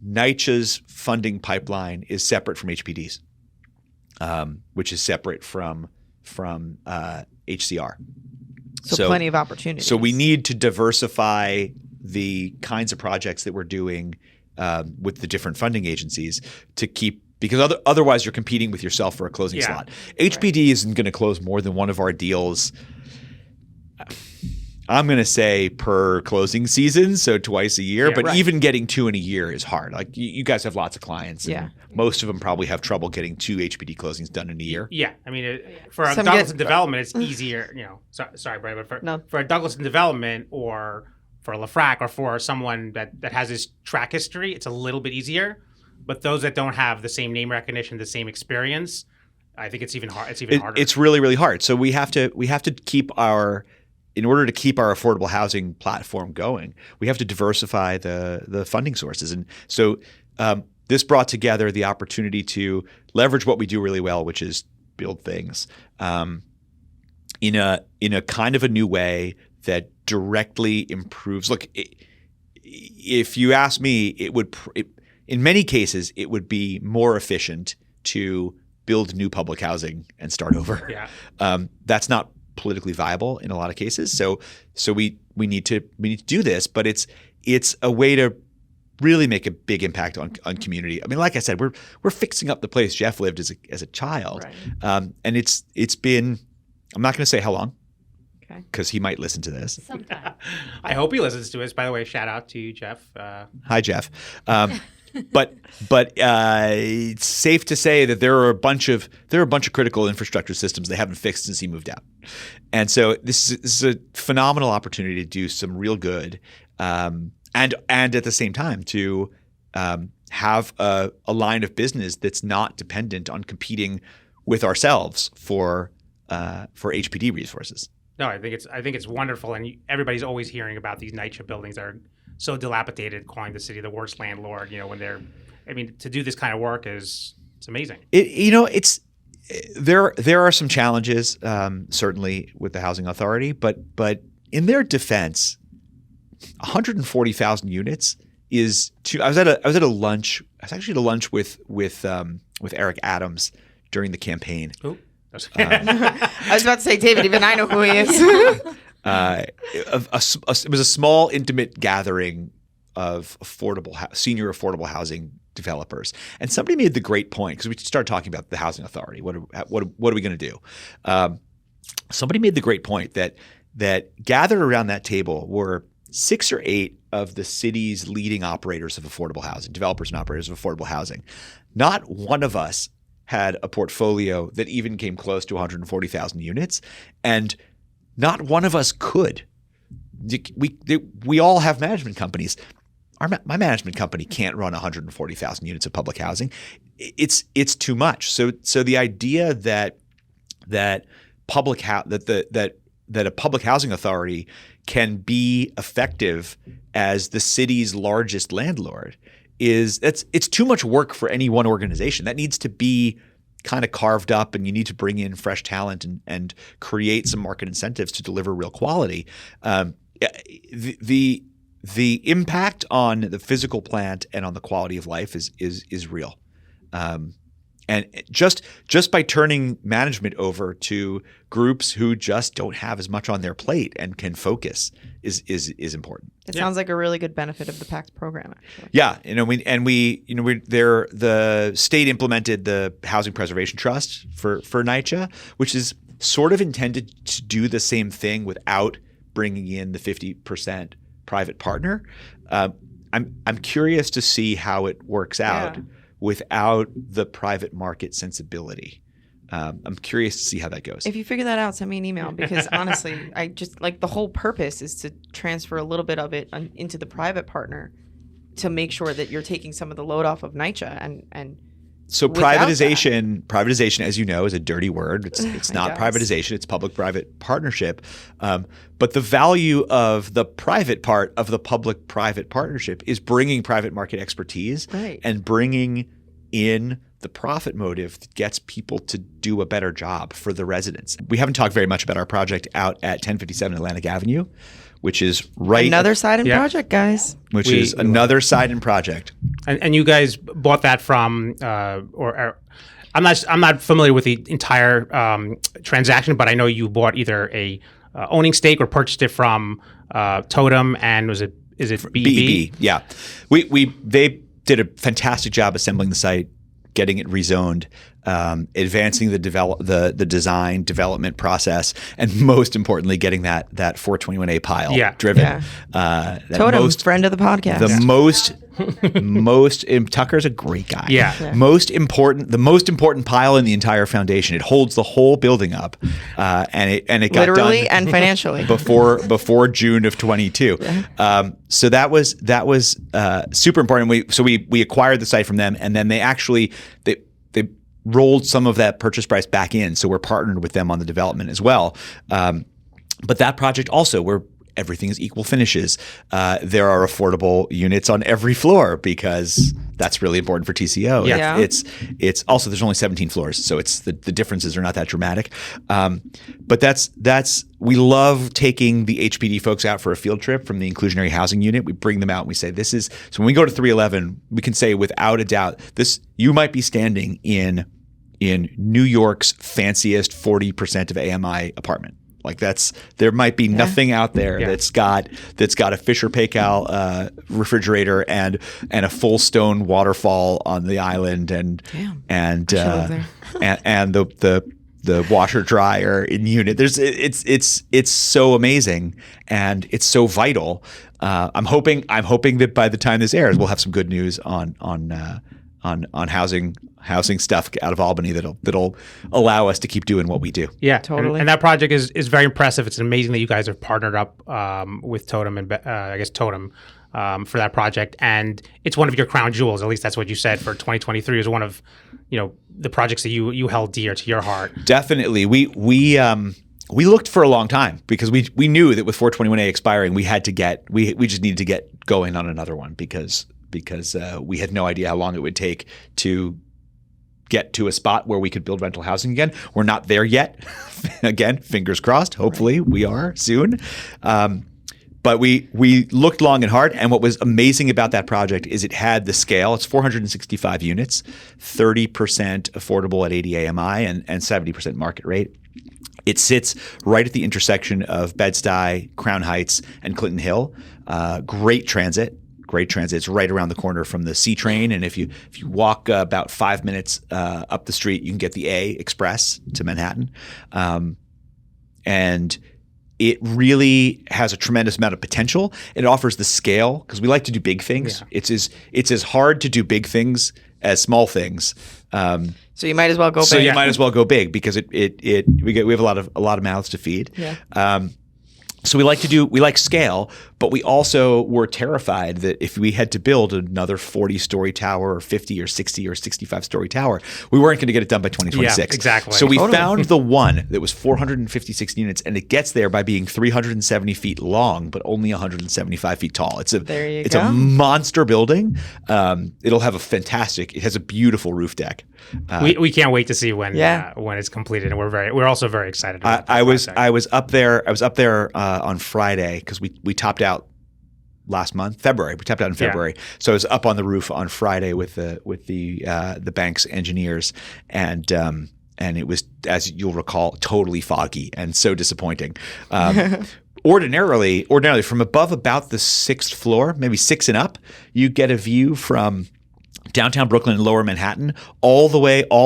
NYCHA's funding pipeline is separate from HPD's, which is separate from HCR. So plenty of opportunities. So we need to diversify the kinds of projects that we're doing with the different funding agencies to keep, because otherwise you're competing with yourself for a closing slot. HPD isn't going to close more than one of our deals, I'm going to say, per closing season, so twice a year. Yeah, but even getting 2 in a year is hard. Like you guys have lots of clients. And most of them probably have trouble getting 2 HPD closings done in a year. Yeah. I mean, for a Douglaston Development, it's easier, sorry, Brian, but for a Douglaston Development or for a LeFrak or for someone that has this track history, it's a little bit easier. But those that don't have the same name recognition, the same experience, I think it's even hard. It's even harder. It's really, really hard. So we have to keep in order to keep our affordable housing platform going, we have to diversify the funding sources. And so this brought together the opportunity to leverage what we do really well, which is build things in a kind of a new way that directly improves. Look, if you ask me, in many cases, it would be more efficient to build new public housing and start over. Yeah. That's not politically viable in a lot of cases. So we need to do this, but it's a way to really make a big impact on community. I mean, like I said, we're fixing up the place Jeff lived as a child, right. And it's been, I'm not going to say how long, okay, because he might listen to this. Sometime. I hope he listens to us. By the way, shout out to you, Jeff. Hi, Jeff. But it's safe to say that there are a bunch of critical infrastructure systems they haven't fixed since he moved out, and so this is a phenomenal opportunity to do some real good, and at the same time to have a line of business that's not dependent on competing with ourselves for HPD resources. No, I think it's wonderful, and everybody's always hearing about these NYCHA buildings that are so dilapidated, calling the city the worst landlord. To do this kind of work it's amazing. There are some challenges certainly with the housing authority, but in their defense, 140,000 units is too. I was at a lunch. I was actually at a lunch with Eric Adams during the campaign. Ooh. I was about to say, David, even I know who he is. It was a small, intimate gathering of senior affordable housing developers, and somebody made the great point, because we started talking about the housing authority. What are we going to do? Somebody made the great point that gathered around that table were 6 or 8 of the city's leading operators of affordable housing, developers and operators of affordable housing. Not one of us had a portfolio that even came close to 140,000 units, and not one of us could. We all have management companies. My management company can't run 140,000 units of public housing. It's too much. So the idea that a public housing authority can be effective as the city's largest landlord it's too much work for any one organization. That needs to be kind of carved up, and you need to bring in fresh talent and create some market incentives to deliver real quality. The impact on the physical plant and on the quality of life is real. And just by turning management over to groups who just don't have as much on their plate and can focus is important. It sounds like a really good benefit of the PACT program, actually. Yeah, the state implemented the Housing Preservation Trust for NYCHA, which is sort of intended to do the same thing without bringing in the 50% private partner. I'm curious to see how it works out. Without the private market sensibility. I'm curious to see how that goes. If you figure that out, send me an email, because honestly, I just like the whole purpose is to transfer a little bit of it into the private partner to make sure that you're taking some of the load off of NYCHA and so privatization, as you know, is a dirty word. It's not privatization. It's public-private partnership. But the value of the private part of the public-private partnership is bringing private market expertise and bringing in the profit motive that gets people to do a better job for the residents. We haven't talked very much about our project out at 1057 Atlantic Avenue, which is another side-in project, guys. Which is another side-in project. And you guys bought that from, or I'm not familiar with the entire transaction, but I know you bought either a owning stake or purchased it from Totem, and is it BB? Yeah, they did a fantastic job assembling the site, getting it rezoned, advancing the design development process, and most importantly, getting that 421A pile driven. Yeah. Totem, friend of the podcast. Tucker's a great guy. Yeah. The most important pile in the entire foundation. It holds the whole building up, and it got literally done and financially before June of 22. Yeah. So that was super important. We acquired the site from them, and then they rolled some of that purchase price back in. So we're partnered with them on the development as well. But that project also, where everything is equal finishes. There are affordable units on every floor because that's really important for TCO. Yeah. It's also, there's only 17 floors, so it's the differences are not that dramatic. But we love taking the HPD folks out for a field trip from the Inclusionary Housing unit. We bring them out and we say, so when we go to 311, we can say without a doubt, you might be standing in New York's fanciest 40% of AMI apartment. Like there might be nothing out there that's got a Fisher Paykel refrigerator and a full stone waterfall on the island and the washer dryer in unit. It's so amazing and it's so vital. I'm hoping that by the time this airs, we'll have some good news on housing stuff out of Albany that'll allow us to keep doing what we do. Yeah, totally. And that project is very impressive. It's amazing that you guys have partnered up with Totem and Totem for that project, and it's one of your crown jewels. At least that's what you said for 2023. Is one of the projects that you held dear to your heart. Definitely, we looked for a long time because we knew that with 421A expiring, we just needed to get going on another one because we had no idea how long it would take to get to a spot where we could build rental housing again. We're not there yet. Again, fingers crossed. Hopefully we are soon. But we looked long and hard. And what was amazing about that project is it had the scale. It's 465 units, 30% affordable at 80 AMI and 70% market rate. It sits right at the intersection of Bed-Stuy, Crown Heights, and Clinton Hill. Great transit. It's right around the corner from the C train, and if you walk about 5 minutes up the street, you can get the A Express to Manhattan, and it really has a tremendous amount of potential. It offers the scale because we like to do big things. Yeah. It's as hard to do big things as small things. So you might as well go big. So you might as well go big because we have a lot of mouths to feed. Yeah. So we like scale, But we also were terrified that if we had to build another 40-story tower or 50 or 60 or 65-story tower, we weren't going to get it done by 2026. Yeah, exactly. So we found the one that was 456 units, and it gets there by being 370 feet long, but only 175 feet tall. It's a monster building. It'll have it has a beautiful roof deck. We can't wait to see when it's completed, and we're also very excited about I was up there on Friday because we topped out last month, February. We topped out in February, so I was up on the roof on Friday with the bank's engineers, and it was, as you'll recall, totally foggy and so disappointing. Ordinarily, from above about the 6th floor, maybe 6 and up, you get a view from downtown Brooklyn and lower Manhattan, all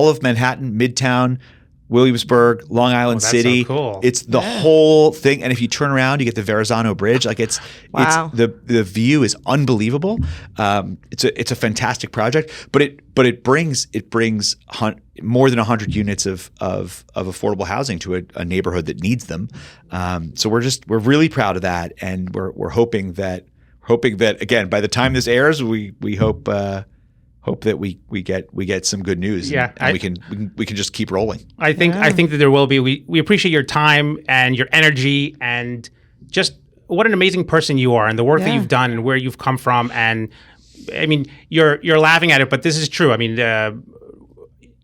of Manhattan, Midtown, Williamsburg, Long Island City. So cool. It's the whole thing. And if you turn around, you get the Verrazano Bridge. Like it's the view is unbelievable. It's a fantastic project, but it brings more than 100 units of affordable housing to a neighborhood that needs them. So we're really proud of that, and we're hoping that again, by the time this airs, we hope that we get some good news. Yeah, and we can just keep rolling. I think that there will be. We appreciate your time and your energy and just what an amazing person you are and the work that you've done and where you've come from. And I mean, you're laughing at it, but this is true. I mean,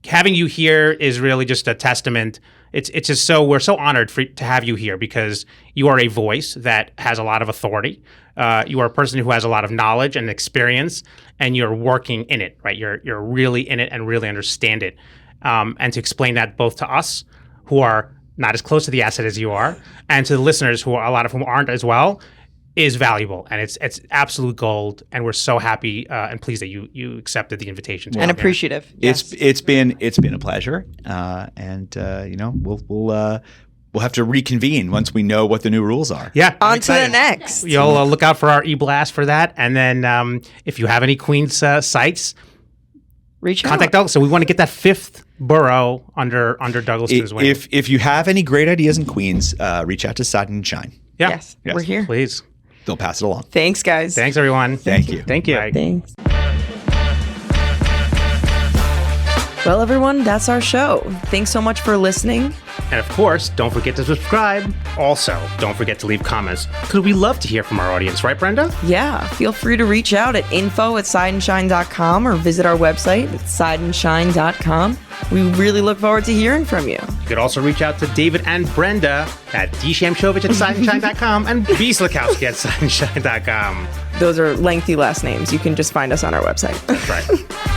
having you here is really just a testament. It's just we're so honored to have you here because you are a voice that has a lot of authority. You are a person who has a lot of knowledge and experience, and you're working in it, right? You're really in it and really understand it. And to explain that both to us, who are not as close to the asset as you are, and to the listeners, a lot of whom aren't as well, is valuable, and it's absolute gold. And we're so happy and pleased that you accepted the invitation. And appreciative. Yes. It's been a pleasure, and we'll have to reconvene once we know what the new rules are. Yeah, on to the next. You'll look out for our e-blast for that, and then if you have any Queens sites, contact Douglas. So we want to get that 5th borough under Douglaston's wing. If you have any great ideas in Queens, reach out to Side and Shine. Yeah. Yes, we're here. Please. They'll pass it along. Thanks, guys. Thanks, everyone. Thank you. Thank you. Bye. Thanks. Well, everyone, that's our show. Thanks so much for listening. And of course, don't forget to subscribe. Also, don't forget to leave comments, because we love to hear from our audience, right, Brenda? Yeah, feel free to reach out at info@sideandshine.com or visit our website at sideandshine.com. We really look forward to hearing from you. You could also reach out to David and Brenda at dshamshovich at sideandshine.com and Bieslakowski at sideandshine.com. Those are lengthy last names. You can just find us on our website. That's right.